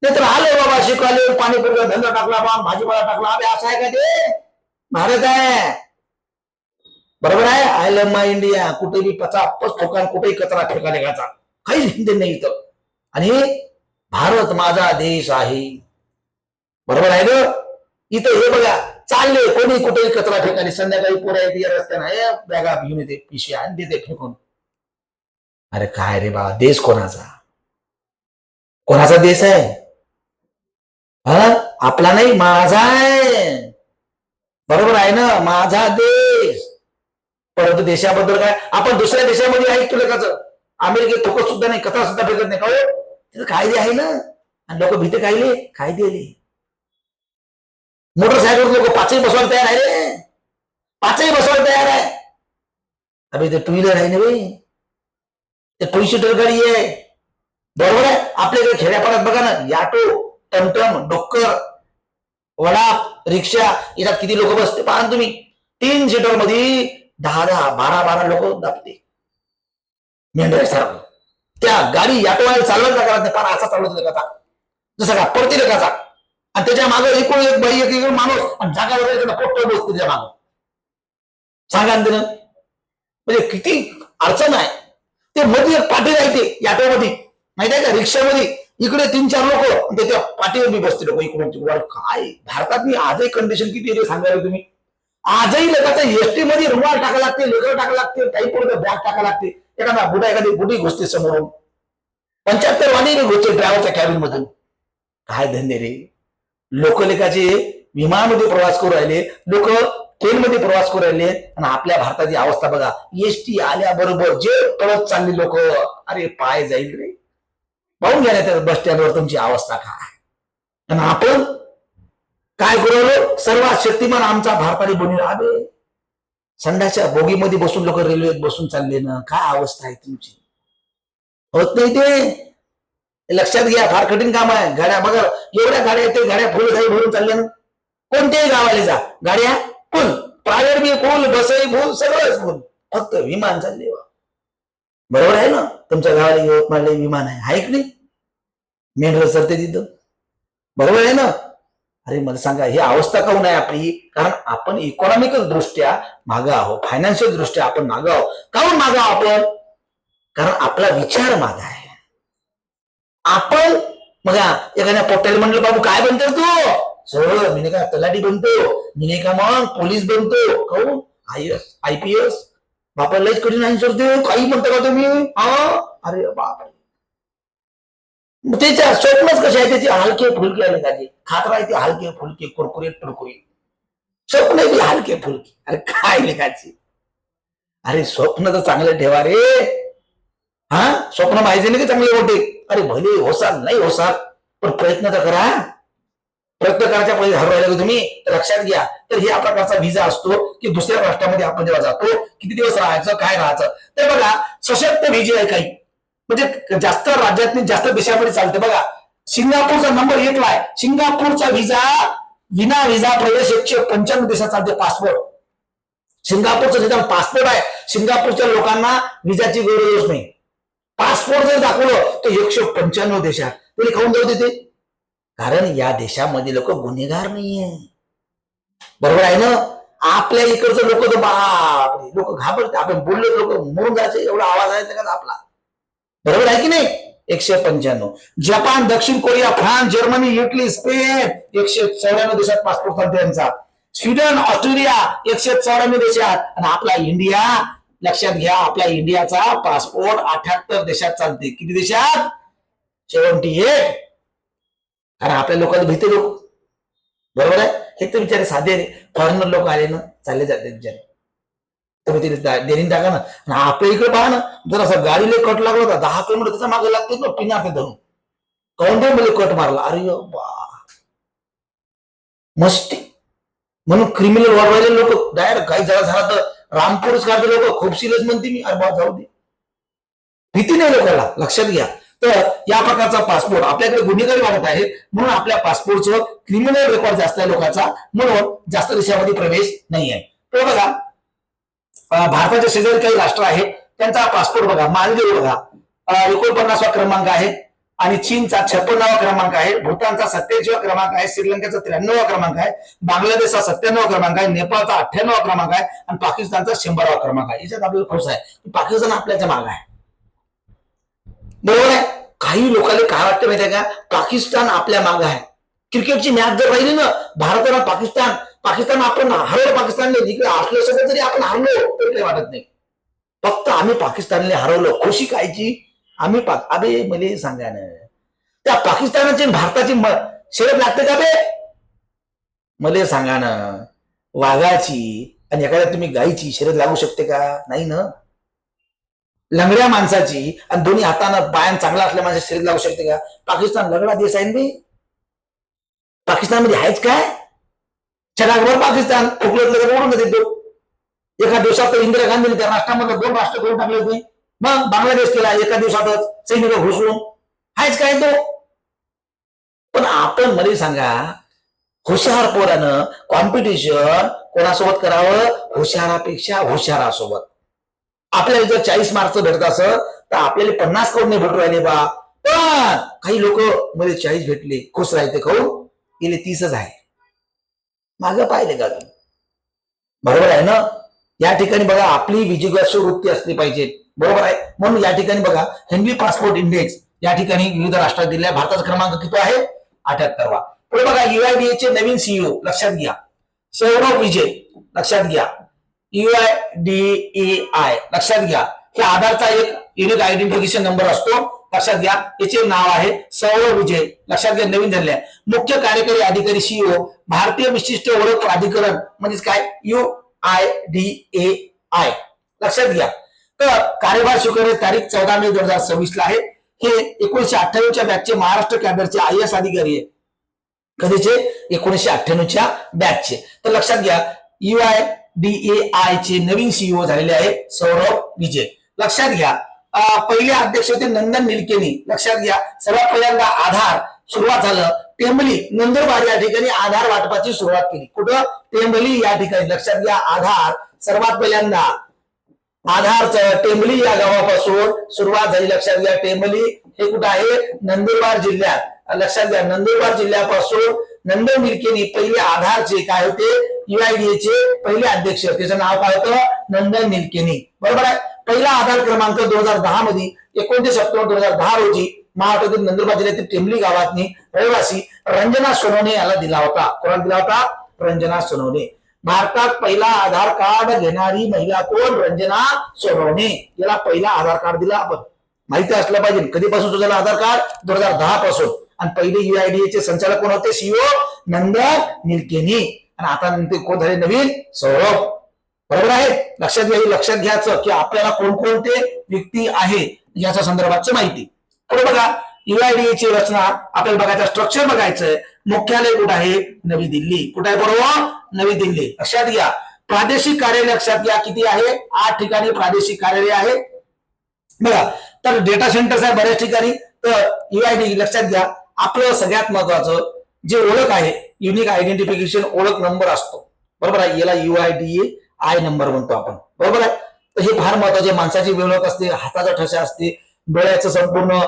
नाही तर आले बाबा शिकवाले, पाणीपुरीचा धंदा टाकला, भाजीपाला टाकला, अरे असं आहे का? ते भारत आहे, बरोबर आहे. आय लव्ह माय इंडिया, कुठेही पचापच ठोका, कुठेही कचरा फेका निघायचा, काहीच हिंदी नाही इथं. आणि भारत माझा देश आहे, बरोबर आहे ना. इथं हे बघा, चालले कोणी कुठेही कचरा फेकाने, संध्याकाळी पोरा येते रस्त्याने, बॅगा घेऊन येते, पिशव्या आणि देते फेकून. अरे काय रे बा, देश कोणाचा? कोणाचा देश आहे? आपला नाही, माझा आहे, बरोबर आहे ना, माझा देश. परंतु देशाबद्दल काय, आपण दुसऱ्या देशामध्ये ऐकतो लोकांचं, अमेरिकेत थोकत सुद्धा नाही, कचरा सुद्धा फेकत नाही, काय तिथे कायदे आहे ना, आणि लोक भीते कायले कायदे आले. मोटरसायकल लोक 5ही बसवायला तयार आहे रे, 5ही बसवायला तयार आहे. अरे ते 2 व्हीलर आहे ना भाई, ते 2 सीटर गाडी आहे, बरोबर आहे. आपल्याकडे खेड्यापाड्यात बघा ना, याटो, टमटम, डोक्कर, वडा, रिक्षा, याच्यात किती लोक बसते पाहा तुम्ही. 3 सीटर मध्ये 10-10, 12-12 लोक दाबते, मेंढ्यासारखं. त्या गाडी याटोवाला चालवायला करत नाही, फार असा चालवत कथा, जसं का पडते कथा. आणि त्याच्या मागे एकूण एक बाई, एक माणूस, आणि जागा वगैरे पोट बसते त्याच्या मागं. सांगा ना, म्हणजे किती अडचण आहे. ते मध्ये एक पाठी राहते याटोमध्ये, माहिती आहे का, रिक्षामध्ये इकडे 3-4 लोक, त्याच्या पाठीवर मी बसते लोक इकडून तिकडून. काय भारतात मी आजही कंडिशन किती आहे सांगायला तुम्ही. आजही लोकांच्या एसटी मध्ये रुमाल टाका लागते, लेकर टाका लागते, काही पुढे बॅग टाका लागते. एखादा एखादी बुटी गोष्टी समोरून 75 वाणी गोष्टी ड्रायव्हरच्या कॅबिन मधून. काय धंदे रे. लोक लेखाचे विमानामध्ये प्रवास करू राहिले, लोक ट्रेनमध्ये प्रवास करू राहिले, आणि आपल्या भारताची अवस्था बघा. एसटी आल्याबरोबर जे पळत चालले लोक, अरे पाय जाईल रे. पाहून घ्या त्या बस स्टँडवर तुमची अवस्था काय. आणि आपण काय करू, सर्वात शक्तिमान आमचा भारताने बनवला. अरे संध्याच्या बोगीमध्ये बसून लोक रेल्वेत बसून चालले ना. काय अवस्था आहे तुमची. होत नाही ते. लक्षात घ्या, फार कठीण काम आहे. गाड्या बघा, एवढ्या गाड्या येते, गाड्या फुल काही भरून चालल्या ना. कोणत्याही गावाला जा, गाड्या फुल, प्रायव्हेट बी फुल, बसही फुल, सगळंच फुल. फक्त विमान चालले. बरोबर आहे ना. तुमच्या गावाला यवतमाळला विमान आहे की नाही. मेंढर सरते तिथं. बरोबर आहे ना. अरे मला सांगा, ही अवस्था काऊन आहे आपली. कारण आपण इकॉनॉमिकल दृष्ट्या मागं आहोत, फायनान्शियल दृष्ट्या आपण मागं आहोत. काऊन मागं आहोत आपण. कारण आपला विचार मागा आहे. आपण बघा, एखाद्या पोट्याला म्हणलं बाबू काय बनतो तू, सर मी का तलाठी बनतो, मी का मग पोलीस बनतो. काऊन IPS. बापा लयच कठीण आन्सर देऊ, काही म्हणतो का तुम्ही. अरे बाप. त्याच्या स्वप्नच कसे आहे त्याचे, हलके फुलके आले का, खात राहते हलके फुलके, कुरकुरे टुरकुरे, स्वप्न बी हलके फुलके. अरे काय लेखाचे. अरे स्वप्न तर चांगलं ठेवा रे. स्वप्न माहिती नाही का चांगले मोठे. अरे भले होसाल नाही होसाल, पण प्रयत्न तर करा. प्रयत्न करायच्या पहिले हरवू राहिले का तुम्ही, तर लक्षात घ्या. तर हे हा प्रकारचा व्हिसा असतो की दुसऱ्या राष्ट्रामध्ये आपण जेव्हा जातो, किती दिवस राहायचं, काय राहायचं. तर बघा, सशक्त व्हिजे आहे काही, म्हणजे जास्त राज्यात जास्त देशामध्ये चालते. बघा सिंगापूरचा नंबर 1 ला आहे. सिंगापूरचा व्हिसा विना व्हिसा प्रवेश 195 देशात चालते. पासपोर्ट सिंगापूरचं जे पासपोर्ट आहे, सिंगापूरच्या लोकांना व्हिसाची गरजच नाही. पासपोर्ट जर दाखवलं तर 195 देशात तरी खाऊन जाऊ देते. कारण या देशामध्ये लोक गुन्हेगार नाहीये. बरोबर आहे ना. आपल्या इकडचं लोक तर बापरे, लोक घाबरते. आपण बोललो लोक मरून जायचे, एवढा आवाज आहे त्याचा आपला. बरोबर आहे की नाही. 195. जपान, दक्षिण Korea, France, Germany, Italy, Spain 194 देशात पासपोर्ट चालते त्यांचा. स्वीडन, ऑस्ट्रेलिया 194 देशात. आणि आपला इंडिया, लक्षात घ्या, आपल्या इंडियाचा पासपोर्ट 78 देशात चालते. किती देशात. 78. कारण आपल्या लोकांना भीती लोक. बरोबर आहे. हे तर विचारे साधे रे. फॉरेनर लोक आले ना, चालले जाते विचारे. तुम्ही तिथे देणी टाका ना. आपल्या इकडे पहा ना, जर असं गाडीला कट लागला होता 10 किलोमीटर त्याच्या मागे लागते ना, पिना ते धरून काउंटर मध्ये कट मारला. अरे बा मस्ती. म्हणून क्रिमिनल वाढवायला लोक डायरेक्ट काही झाला तर रामपूरच काढते लोक. खूप सिरियस म्हणते मी. अरे बा जाऊ दे, भीती नाही लोकांना. लक्षात घ्या. तर या प्रकारचा पासपोर्ट आपल्याकडे गुन्हेगारी वाढत आहे, म्हणून आपल्या पासपोर्टचं क्रिमिनल रेकॉर्ड जास्त आहे लोकांचा, म्हणून जास्त देशामध्ये प्रवेश नाही आहे. तर बघा, भारताच्या शेजारी काही राष्ट्र आहेत, त्यांचा पासपोर्ट बघा. मालदीव बघा 49वा क्रमांक आहे, आणि चीनचा 56वा क्रमांक आहे, भूतानचा 87वा क्रमांक आहे, श्रीलंकेचा 93वा क्रमांक आहे, बांगलादेशचा 97वा क्रमांक आहे, नेपाळचा 98वा क्रमांक आहे, आणि पाकिस्तानचा 100वा क्रमांक आहे. याच्यात आपल्याला खुश आहे, पाकिस्तान आपल्याच्या मागे आहे. बरोबर आहे. काही लोकांना काय वाटतं माहिती आहे का, पाकिस्तान आपल्या मागे आहे. क्रिकेटची मॅच जर राहिली ना, भारताला पाकिस्तान आपण हरवलं. पाकिस्तानने जिकडे असलं सगळं जरी आपण हरलो तरी काही वाटत नाही. फक्त आम्ही पाकिस्तानने हरवलं, खुशी कायची. आम्ही अबे मला सांगा ना, त्या पाकिस्तानाची भारताची शर्यत लागते का बे. मला सांगा ना, वाघाची आणि एखाद्या तुम्ही गायीची शर्यत लागू शकते का. नाही ना. लंगड्या माणसाची आणि दोन्ही हातानं पायान चांगला असल्या माणसाची शर्यत लागू शकते का. पाकिस्तान लगडा देश आहे बे. पाकिस्तानमध्ये आहेच काय. चरागभर पाकिस्तान खोकल्यात ओढून देतो. एका दिवसात इंदिरा गांधीने त्या राष्ट्रामध्ये 2 राष्ट्र करून टाकले होते. मग बांगलादेश केला एका दिवसातच सैनिक घुसवून. आहेच काय तो. पण आपण मला सांगा, हुशार पोरानं कॉम्पिटिशन कोणासोबत करावं, हुशारापेक्षा हुशारासोबत. आपल्याला जर 40 मार्क्स भेटत असं तर आपल्याला 50 काऊन नाही भेटू राहिले बा. पण काही लोक मध्ये 40 भेटले, खुश राहते. काऊन गेले 30च आहे. मागं पाहिले का तुम्ही. बरोबर आहे ना. या ठिकाणी बघा, आपली विजिगीषू वृत्ती असली पाहिजे. बरोबर आहे. म्हणून या ठिकाणी बघा, हेनरी पासपोर्ट इंडेक्स या ठिकाणी विविध राष्ट्रात दिल्या. भारताचा क्रमांक किती आहे, 78वा. पुढे बघा, UIDA चे नवीन CEO लक्षात घ्या, सौरभ विजय. लक्षात घ्या, UIDAI लक्षात घ्या. की आधारचा एक युनिक आयडेंटिफिकेशन नंबर असतो. लक्षात घ्या. याचे नाव आहे सौरव विजय. लक्षात घ्या, नवीन झाले. मुख्य कार्यकारी अधिकारी सीईओ, भारतीय विशिष्ट ओळख प्राधिकरण म्हणजेच काय, UIDAI. लक्षात घ्या. तर कार्यभार स्वीकारण्याची तारीख 14 मे 2026 ला आहे. हे 1998च्या बॅचचे महाराष्ट्र कॅडरचे IAS अधिकारी आहे. कधीचे? 1998च्या बॅचचे. तर लक्षात घ्या, UIDAI चे नवीन सीईओ झालेले आहे सौरव विजय. लक्षात घ्या, पहिले अध्यक्ष होते नंदन निलकेनी. लक्षात घ्या, सर्वात पहिल्यांदा आधार सुरुवात झालं टेंबली नंदुरबार या ठिकाणी आधार वाटपाची सुरुवात केली. कुठं? टेंबली या ठिकाणी. लक्षात घ्या, आधार सर्वात पहिल्यांदा आधारचं टेंबली या गावापासून सुरुवात झाली. लक्षात घ्या, टेंबली हे कुठं आहे? नंदुरबार जिल्ह्यात. लक्षात घ्या, नंदुरबार जिल्ह्यापासून नंदन निलकेनी पहिले आधारचे काय होते? UIDAI चे पहिले अध्यक्ष. त्याचं नाव काय होतं? नंदन निलकेनी. बरोबर आहे. पहिला आधार क्रमांक 2010 मध्ये 29 ऑक्टोबर 2010 रोजी महाराष्ट्रातील नंदुरबार जिल्ह्यातील टेंबली गावातनी रहिवासी रंजना सोनवणे याला दिला होता. कोणाला दिला होता? रंजना सोनवणे. भारतात पहिला आधार कार्ड घेणारी महिला कोण? रंजना सोनवणे. याला पहिला आधार कार्ड दिला. आपण माहिती असलं पाहिजे कधीपासून तुझ्याला आधार कार्ड? 2010 पासून. आणि पहिले UIDAI चे संचालक कोण होते? सीईओ नंदन निलकेनी. आणि आता नंतर कोण झाले? नवीन सौरव. बरोबर आहे. लक्षात घ्या, लक्षात घ्यायचं की आपल्याला कोणकोणते व्यक्ती आहे याच्या संदर्भात माहिती. पुढे बघा, UIDAI ची रचना आपल्याला बघायचं, स्ट्रक्चर बघायचंय. मुख्यालय कुठं आहे? नवी दिल्ली. कुठे आहे? बरोबर, नवी दिल्ली. लक्षात घ्या. प्रादेशिक कार्यालय लक्षात घ्या किती आहे? 8 ठिकाणी प्रादेशिक कार्यालय आहे. बघा, तर डेटा सेंटर्स आहे बऱ्याच ठिकाणी. तर UIDAI लक्षात घ्या, आपलं सगळ्यात महत्वाचं जे ओळख आहे, युनिक आयडेंटिफिकेशन ओळख नंबर असतो. बरोबर आहे. याला UIDAI नंबर म्हणतो आपण. बरोबर आहे. तर हे फार महत्वाचे. माणसाची ओळख असते, हाताचा ठसा असते, डोळ्याचं संपूर्ण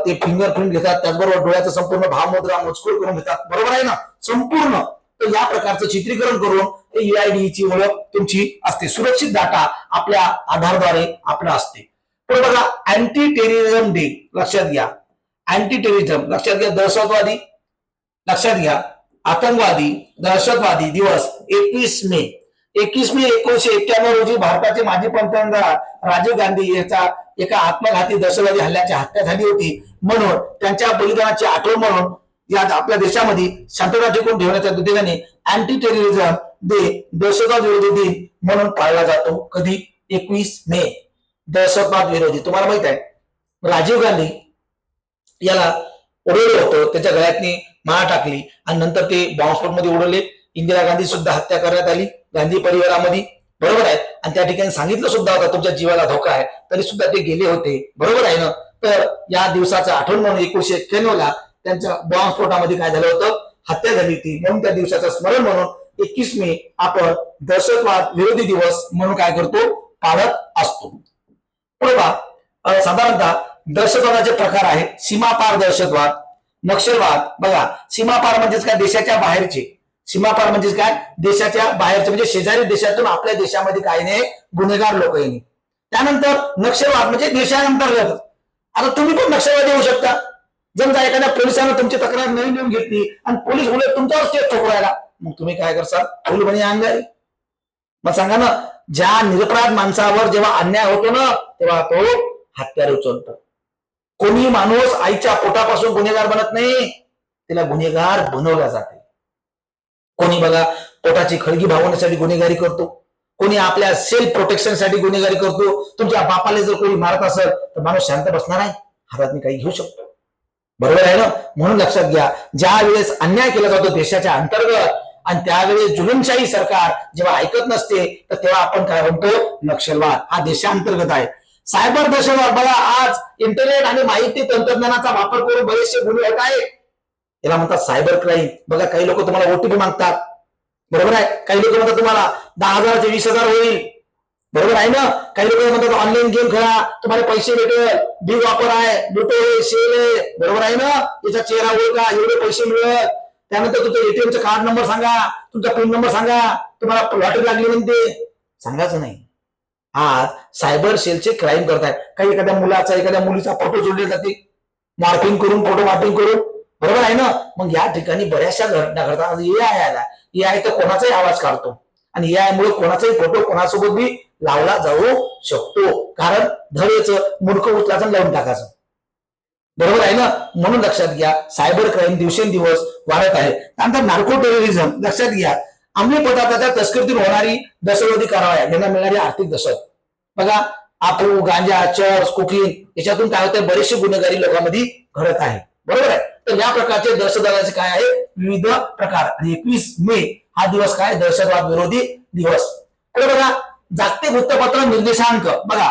ते फिंगरप्रिंट घेतात, त्याचबरोबर डोळ्याचं संपूर्ण भावमुद्रा मजकूर करून घेतात. बरोबर आहे ना, संपूर्ण. तर या प्रकारचं चित्रीकरण करून UIDAI ची ओळख तुमची असते. सुरक्षित डाटा आपल्या आधारद्वारे आपला असते. पुढे बघा, अँटी टेररिझम डे. लक्षात घ्या, अँटी टेररिझम. लक्षात घ्या, दहशतवादी. लक्षात घ्या, आतंकवादी दहशतवादी दिवस 21 मे 1991 रोजी भारताचे माजी पंतप्रधान राजीव गांधी याचा एका आत्मघाती दहशतवादी हल्ल्याची हत्या झाली होती. म्हणून त्यांच्या बलिदानाची आठवण म्हणून या आपल्या देशामध्ये शांतता टिकवून ठेवण्याच्या उद्देशाने अँटी टेररिझम डे, दहशतवाद विरोधी दिन म्हणून पाळला जातो. कधी? 21 मे. दहशतवाद विरोधी. तुम्हाला माहित आहे, राजीव गांधी याला उडवलं होतं, त्याच्या गळ्यातनी माळ टाकली आणि नंतर ते बॉम्बस्फोट मध्ये उडवले. इंदिरा गांधी सुद्धा हत्या करण्यात आली गांधी परिवारामध्ये. बरोबर आहे. आणि त्या ठिकाणी सांगितलं सुद्धा होतं तुमच्या जीवाला धोका आहे, तरी सुद्धा ते गेले होते. बरोबर आहे ना. तर या दिवसाचं आठवण म्हणून 1991 ला त्यांच्या बॉम्बस्फोटामध्ये काय झालं होतं? हत्या झाली होती. म्हणून त्या दिवसाचं स्मरण म्हणून 21 मे आपण दहशतवाद विरोधी दिवस म्हणून काय करतो? पाळत असतो. पुढे पहा, साधारणतः दहशतवादाचे प्रकार आहे. सीमापार दहशतवाद, नक्षलवाद. बघा, सीमापार म्हणजेच काय? देशाच्या बाहेरचे. सीमापार म्हणजेच काय? देशाच्या बाहेरचे, म्हणजे शेजारी देशातून आपल्या देशामध्ये काही नाही गुन्हेगार लोक येणे. त्यानंतर नक्षलवाद म्हणजे देशांतर्गत. आता तुम्ही पण नक्षलवादी होऊ शकता. जर एखाद्या पोलिसांना तुमची तक्रार नाही लिहून घेतली आणि पोलीस बोलले तुमच्यावर स्टेट ठोकरायला, मग तुम्ही काय करसाल? फुल बनी अंगारी. मग सांगा ना, ज्या निरपराध माणसावर जेव्हा अन्याय होतो ना, तेव्हा तो हत्यार उचलतो. कोणी माणूस आईच्या पोटापासून गुन्हेगार बनत नाही, त्याला गुन्हेगार बनवला जाते. कोणी बघा पोटाची खळगी भागवण्यासाठी गुन्हेगारी करतो, कोणी आपल्या सेल्फ प्रोटेक्शन साठी गुन्हेगारी करतो. तुमच्या बापाला जर कोणी मारत असेल तर माणूस शांत बसणार आहे? हातात काही घेऊ शकतो. बरोबर आहे ना. म्हणून लक्षात घ्या, ज्या वेळेस अन्याय केला जातो देशाच्या अंतर्गत आणि त्यावेळेस जुलूमशाही सरकार जेव्हा ऐकत नसते, तर तेव्हा आपण काय म्हणतो? नक्षलवाद. हा देशांतर्गत आहे. सायबर दहशतवाद. बघा, आज इंटरनेट आणि माहिती तंत्रज्ञानाचा वापर करून बरेचसे गुन्हे होत आहेत. याला म्हणतात सायबर क्राईम. बघा, काही लोक तुम्हाला OTP मागतात. बरोबर आहे. काही लोक म्हणतात तुम्हाला 10,000 चे 20,000 होईल. बरोबर आहे ना. काही लोक म्हणतात ऑनलाईन गेम खेळा, तुम्हाला पैसे भेटेल, बिग ऑफर आहे, लुटो शेल आहे. बरोबर आहे ना. याचा चेहरा ओळखा, एवढे पैसे मिळेल. त्यानंतर तुमचा ATM कार्ड नंबर सांगा, तुमचा पिन नंबर सांगा, तुम्हाला लॉटरी लागली म्हणते. सांगायचं नाही. आज सायबर सेलचे क्राईम करतायत. काही एखाद्या मुलाचा एखाद्या मुलीचा फोटो जोडले जाते, मॉर्फिंग करून, फोटो मॉर्फिंग करून. बरोबर आहे ना. मग या ठिकाणी बऱ्याचशा घटना घडतात. AI आला, AI तर कोणाचाही आवाज काढतो आणि AI मुळे कोणाचाही फोटो कोणासोबत बी लावला जाऊ शकतो, कारण धडेचं मुडकं उचलाचं लावून टाकायचं. बरोबर आहे ना. म्हणून लक्षात घ्या, सायबर क्राईम दिवसेंदिवस वाढत आहे. त्यानंतर नार्को टेररिझम लक्षात घ्या, अंमली पदार्थाच्या तस्करीतून होणारी दहशतवादी कारवाया, यांना मिळणारी आर्थिक दहशत. बघा, आपू, गांजा, चर्स, कोकीन याच्यातून काय होतं, बरेचसे गुन्हेगारी लोकांमध्ये घडत आहे. बरोबर आहे. तर या प्रकारचे दहशतवादाचे काय आहे, विविध प्रकार. आणि 21 मे हा दिवस काय, दहशतवाद विरोधी दिवस. बघा, जागतिक वृत्तपत्र निर्देशांक बघा,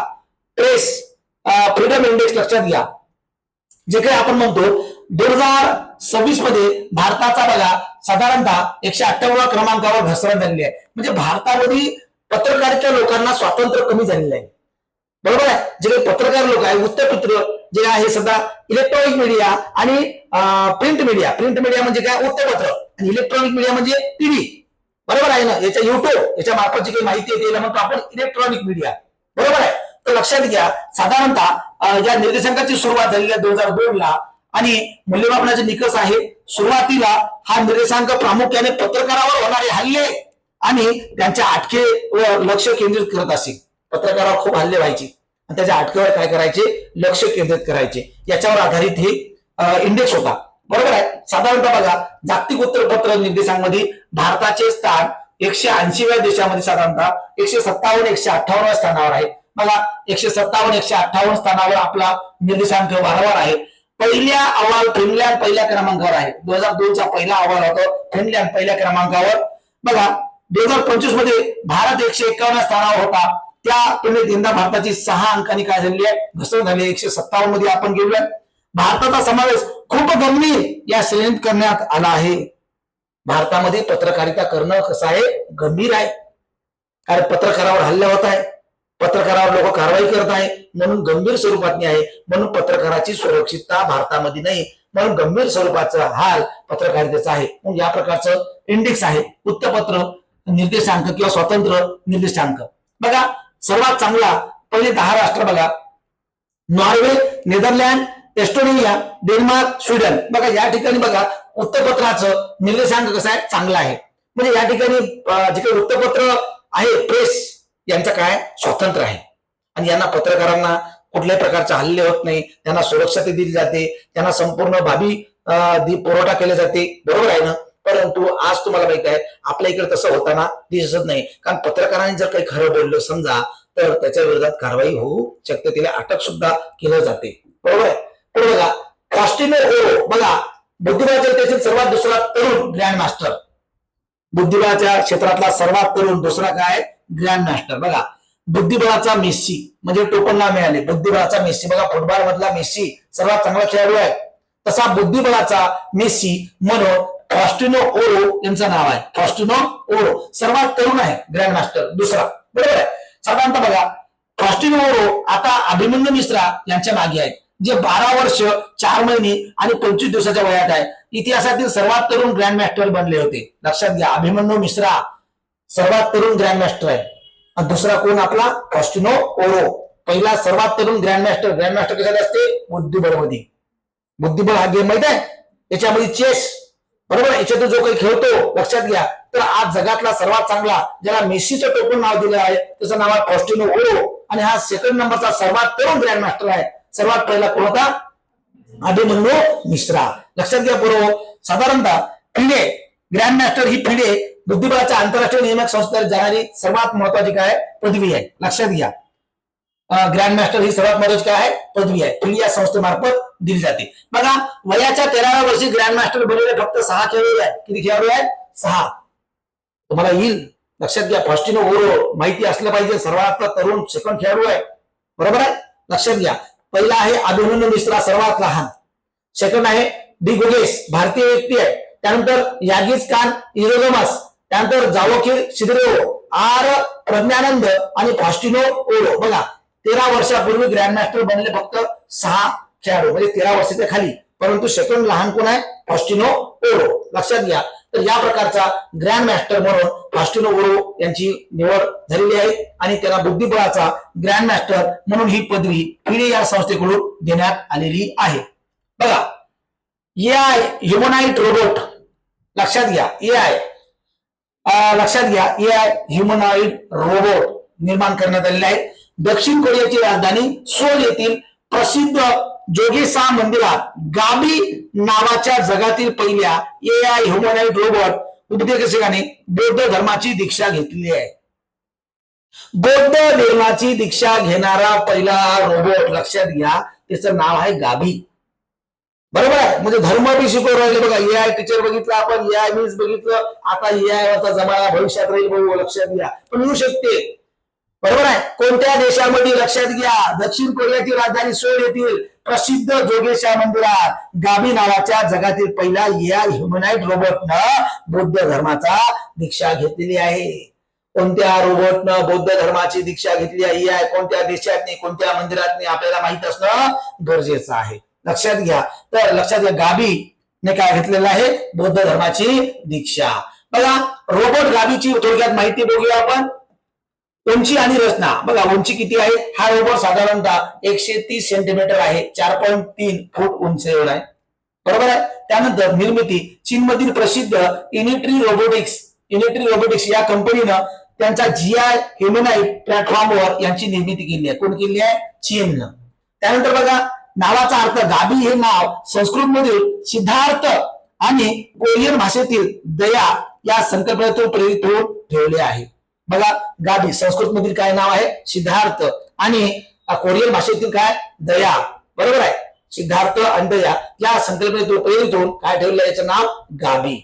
प्रेस फ्रीडम इंडेक्स लक्षात घ्या, जे काही आपण म्हणतो 2026 मध्ये भारताचा बघा साधारणतः 158व्या क्रमांकावर घसरण झालेली आहे. म्हणजे भारतामध्ये पत्रकारिता लोकांना स्वातंत्र्य कमी झालेलं आहे. बरोबर आहे. जे काही पत्रकार लोक आहे, वृत्तपत्र जे आहे सध्या इलेक्ट्रॉनिक मीडिया आणि प्रिंट मीडिया. प्रिंट मीडिया म्हणजे काय, वृत्तपत्र, आणि इलेक्ट्रॉनिक मीडिया म्हणजे टीव्ही. बरोबर आहे ना. याच्या युट्यूब याच्या मार्फत जी काही माहिती येते त्याला म्हणतो आपण इलेक्ट्रॉनिक मीडिया. बरोबर आहे. तर लक्षात घ्या, साधारणतः या निर्देशांकाची सुरुवात झालेली आहे 2002 ला, आणि मूल्यमापनाचे निकष आहे. सुरुवातीला हा निर्देशांक प्रामुख्याने पत्रकारावर होणारे हल्ले आणि त्यांच्या अटके लक्ष केंद्रित करत असे. पत्रकारावर खूप हल्ले व्हायचे आणि त्याच्या अटकेवर काय करायचे, लक्ष केंद्रित करायचे. याच्यावर आधारित हे इंडेक्स होता. बरोबर आहे. साधारणतः बघा, जागतिक वृत्तपत्र निर्देशांमध्ये भारताचे स्थान 180व्या देशामध्ये साधारणतः 157 158व्या स्थानावर आहे. बघा, 157 158 स्थानावर आपला निर्देशांक वारंवार आहे. पहिल्या अहवाल फिनलँड पहिल्या क्रमांकावर आहे. 2002 चा पहिला अहवाल होता फिनलँड पहिल्या क्रमांकावर. बघा, 2025 मध्ये भारत 151 स्थानावर होता. त्या तुलनेत यंदा भारताची 6 अंकांनी काय झालेली आहे, घसरण झाली. 157 मध्ये आपण गेलोय. भारताचा समावेश खूप गंभीर या श्रेणीत करण्यात आला आहे. भारतामध्ये पत्रकारिता करणं कसं आहे, गंभीर आहे. कारण पत्रकारावर हल्ला होत आहे, पत्रकारावर लोक कारवाई करत आहे, म्हणून गंभीर स्वरूपात आहे. म्हणून पत्रकाराची सुरक्षितता भारतामध्ये नाही, म्हणून गंभीर स्वरूपाचा हाल पत्रकारितेचा आहे. म्हणून या प्रकारचं इंडेक्स आहे वृत्तपत्र निर्देशांक किंवा स्वतंत्र निर्देशांक. बघा, सर्वात चांगला पहिले 10 राष्ट्र बघा, Norway, Netherland, Estonia, Denmark, Sweden. बघा, या ठिकाणी बघा वृत्तपत्राचं निर्देशांक कसं आहे, चांगला आहे. म्हणजे या ठिकाणी जे काही वृत्तपत्र आहे, प्रेस, यांचं काय स्वातंत्र्य आहे, आणि यांना पत्रकारांना कुठल्याही प्रकारचे हल्ले होत नाही, त्यांना सुरक्षा दिली जाते, त्यांना संपूर्ण बाबी पुरवठा केला जाते. बरोबर आहे ना. परंतु आज तुम्हाला माहित आहे, आपल्या इकडे तसं होताना दिसत नाही. कारण पत्रकारांनी जर काही खरं बोललं समजा, तर त्याच्या विरोधात कारवाई होऊ शकते, तिला अटक सुद्धा केलं जाते. बरोबर आहे. पुढे बघा, फॉस्टिनो ओरो बघा, बुद्धिबळाच्या त्यातील सर्वात दुसरा तरुण ग्रँड मास्टर. बुद्धिबळाच्या क्षेत्रातला सर्वात तरुण दुसरा काय, ग्रँड मास्टर. बघा, बुद्धिबळाचा मेस्सी म्हणजे टोपण नाव मिळाले, बुद्धिबळाचा मेस्सी. बघा, फुटबॉल मधला मेस्सी सर्वात चांगला खेळाडू आहे, तसा बुद्धिबळाचा मेस्सी म्हणून फॉस्टिनो ओरो यांचं नाव आहे. फॉस्टिनो ओरो सर्वात तरुण आहे, ग्रँड मास्टर दुसरा. बरोबर आहे. साधारणतः बघा, फॉस्टिनो ओरो आता अभिमन्यू मिश्रा यांच्या मागे आहेत, जे 12 वर्ष 4 महिने आणि 25 दिवसाच्या वयात आहे. इतिहासातील सर्वात तरुण ग्रँड मास्टर बनले होते. लक्षात घ्या, अभिमन्यू मिश्रा सर्वात तरुण ग्रँड मास्टर आहे. आणि दुसरा कोण, आपला फॉस्टिनो ओरो. पहिला सर्वात तरुण ग्रँड मास्टर. ग्रँड मास्टर कशात असते, बुद्धिबळ मध्ये. बुद्धिबळ हा गेम माहित आहे, याच्यामध्ये चेस. बरोबर, याच्यातून जो काही खेळतो, लक्षात घ्या. तर आज जगातला सर्वात चांगला, ज्याला मेस्सीचं टोपण नाव दिलं आहे, त्याचं नाव आहे फॉस्टिनो ओरो, आणि हा सेकंड नंबरचा सर्वात तरुण ग्रँड मास्टर आहे. सर्वात पहिला कोण होता, अभिमन्यू मिश्रा. लक्षात घ्या बरोबर. साधारणतः फिडे ग्रँड मास्टर ही फिडे बुद्धिबळाच्या आंतरराष्ट्रीय नियामक संस्थेत जाणारी सर्वात महत्वाची काय पदवी आहे. लक्षात घ्या, ग्रँड मास्टर ही सर्वात महत्वाची काय आहे, पदवी आहे. फिडे या संस्थेमार्फत दिली जाते. बघा, वयाच्या 13व्या वर्षी ग्रँड मास्टर बनलेले फक्त 6 खेळाडू आहेत. किती खेळाडू आहेत, 6. तुम्हाला येईल लक्षात घ्या. फॉस्टिनो ओरो माहिती असलं पाहिजे, सर्वात तरुण सेकंड खेळाडू आहे. बरोबर आहे. लक्षात घ्या, पहिला आहे अभिमन्यू मिश्रा, सर्वात लहान. सेकंड आहे डी गोगेस, भारतीय व्यक्ती आहे. त्यानंतर यागिज खान इरोगमस, त्यानंतर जावोकिर शिद्रेओ, आर प्रज्ञानंद आणि फॉस्टिनो ओरो. बघा, 13 वर्षापूर्वी ग्रँड मास्टर बनले फक्त 6 खेळाडू, म्हणजे 13 वर्षाच्या खाली. परंतु सेकंड लहान कोण आहे, फॉस्टिनो ओरो. लक्षात घ्या. तर या प्रकारचा ग्रँड मास्टर म्हणून फॉस्टिनो ओरो यांची निवड झालेली आहे, आणि त्यांना बुद्धिबळाचा ग्रँड मास्टर म्हणून ही पदवी फिडे या संस्थेकडून देण्यात आलेली आहे. बघा, एआय ह्युमनॉइड रोबोट. लक्षात घ्या, एआय लक्षात घ्या, एआय ह्युमनॉइड रोबोट. निर्माण करण्यात आलेले आहेत. दक्षिण कोरियाची राजधानी सोल येथील प्रसिद्ध जोगेसा मंदिरात गाबी नावाच्या जगातील पहिल्या AI ह्युमनॉइड रोबोट उपदेशकाने बौद्ध धर्माची दीक्षा घेतली आहे. बौद्ध धर्माची दीक्षा घेणारा पहिला रोबोट लक्षात घ्या, त्याचं नाव आहे गाबी. बरोबर आहे. म्हणजे धर्म बी शिकवून राहिले बघा. AI टीचर बघितलं आपण, AI मीन्स बघितलं, आता AI वरचा जमाना भविष्यात राहील बघू, लक्षात घ्या. पण येऊ शकते. बरोबर आहे. कोणत्या देशामध्ये लक्षात घ्या, दक्षिण कोरियाची राजधानी सोल येथील प्रसिद्ध जोगेशा मंदिरात गाबी नावाच्या जगातील पहिला AI ह्युमनॉइड रोबोटनं बौद्ध धर्माचा दीक्षा घेतलेली आहे. कोणत्या रोबोटनं बौद्ध धर्माची दीक्षा घेतली आहे, AI कोणत्या देशातनी कोणत्या मंदिरातनी आपल्याला माहित असणं गरजेचं आहे. लक्षात घ्या. तर लक्षात घ्या, गाबी ने काय घेतलेलं आहे, बौद्ध धर्माची दीक्षा. बघा रोबोट गाबीची थोडक्यात माहिती बघूया आपण. उंची आणि रचना बघा, उंची किती आहे, हा रोबोट साधारणतः 130 सेंटीमीटर आहे, 4.3 फूट उंच एवढा आहे. बरोबर आहे. त्यानंतर निर्मिती चीनमधील प्रसिद्ध इनिट्री रोबोटिक्स या कंपनीनं त्यांचा GI ह्युमनॉइड प्लॅटफॉर्मवर यांची निर्मिती केली आहे. कोण केली आहे, चीननं. त्यानंतर बघा, नावाचा अर्थ गाबी हे नाव संस्कृत मधील सिद्धार्थ आणि कोरियन भाषेतील दया या संकल्पनेतून प्रेरित होऊन ठेवले आहे. बघा, गाबी संस्कृत मधील काय नाव आहे, सिद्धार्थ, आणि कोरियन भाषेतील काय, दया. बरोबर आहे. सिद्धार्थ आणि दया या संकल्पनेतून प्रेरित होऊन काय ठेवलं, याचं नाव गाबी.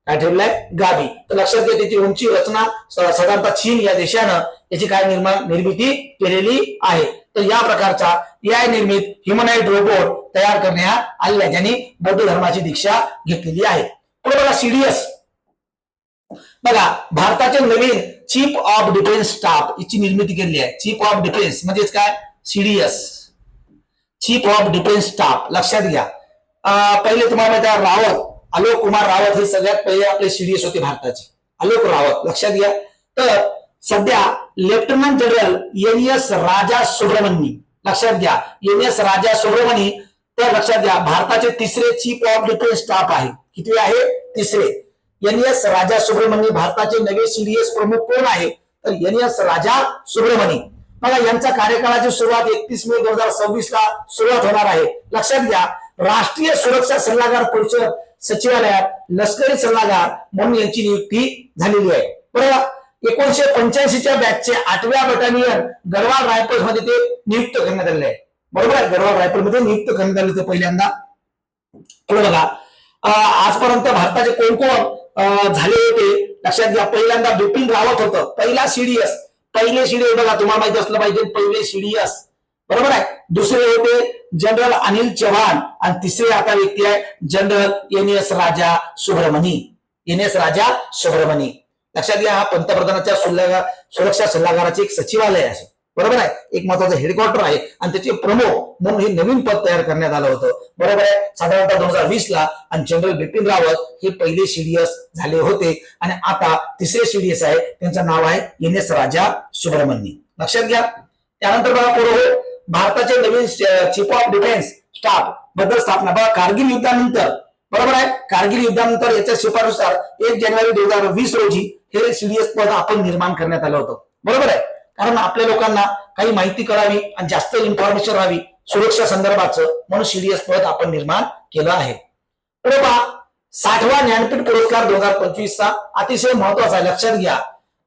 काय ठेवलंय, गाबी. तर लक्षात घ्या, त्याची उंची, रचना साधारणतः चीन या देशानं याची काय निर्मिती केलेली आहे. तर या प्रकारचा AI निर्मित ह्युमनॉइड रोबोट तयार करण्यात आलेला, ज्यांनी बौद्ध धर्माची दीक्षा घेतलेली आहे. पुढे बघा, CDS. बघा, भारताचे नवीन चीफ ऑफ डिफेन्स स्टाफ याची निर्मिती केली आहे. चीफ ऑफ डिफेन्स म्हणजेच काय, CDS, chief of defence staff. लक्षात घ्या, पहिले तुम्हाला माहिती आहे, रावत, आलोक कुमार रावत हे सगळ्यात पहिले आपले CDS होते भारताचे, आलोक रावत. लक्षात घ्या. तर सध्या लेफ्टनंट जनरल NS राजा सुब्रमणी. लक्षात घ्या, NS राजा सुब्रमणी. तर लक्षात घ्या, भारताचे तिसरे चीफ ऑफ डिफेन्स स्टाफ आहे. किती आहे, तिसरे. NS राजा सुब्रमणी भारताचे नवे CDS प्रमुख कोण आहे, तर NS राजा सुब्रमणी. बघा, यांचा कार्यकाळाची सुरुवात 31 मे 2026 ला सुरुवात होणार आहे. लक्षात घ्या, राष्ट्रीय सुरक्षा सल्लागार परिषद सचिवालयात लष्करी सल्लागार म्हणून यांची नियुक्ती झालेली आहे. बरोबर. 1985च्या बॅचचे 8व्या बटालियन गढवाल रायफल्स मध्ये ते नियुक्त करण्यात आले आहे. बरोबर आहे. गढवाल रायफल मध्ये नियुक्त करण्यात आले होते पहिल्यांदा. पुढे बघा, आजपर्यंत भारताचे कोण कोण झाले होते, लक्षात घ्या. पहिल्यांदा बिपिन रावत होतं, पहिला CDS. पहिले CDS बघा, तुम्हाला माहिती असलं पाहिजे, पहिले CDS. बरोबर आहे. दुसरे होते जनरल अनिल चव्हाण, आणि तिसरे आता व्यक्ती आहे जनरल NS राजा सुब्रमणी. NS राजा सुब्रमणी. लक्षात घ्या, हा पंतप्रधानाच्या सुरक्षा सल्लागाराचे एक सचिवालय आहे. बरोबर आहे. एक महत्वाचं हेडक्वार्टर आहे, आणि त्याचे प्रमुख म्हणून हे नवीन पद तयार करण्यात आलं होतं. बरोबर आहे. साधारणतः 2020 ला. आणि जनरल बिपिन रावत हे पहिले CDS झाले होते, आणि आता तिसरे CDS आहे, त्यांचं नाव आहे NS राजा सुब्रमणी. लक्षात घ्या. त्यानंतर बघा, पुढे भारताचे नवीन चीफ ऑफ डिफेन्स स्टाफ बद्दल स्थापना. बघा, कारगिल युद्धानंतर. बरोबर आहे. कारगिल युद्धानंतर याच्या शिफारसीनुसार 1 जानेवारी 2020 रोजी हे CDS पद आपण निर्माण करण्यात आलं होतं. बरोबर आहे. कारण आपल्या लोकांना काही माहिती कळावी आणि जास्त इन्फॉर्मेशन राहावी सुरक्षा संदर्भाचं, म्हणून CDS पद आपण निर्माण केलं आहे. पुढे पहा, 60वा ज्ञानपीठ पुरस्कार 2025 चा अतिशय महत्वाचा आहे. लक्षात घ्या,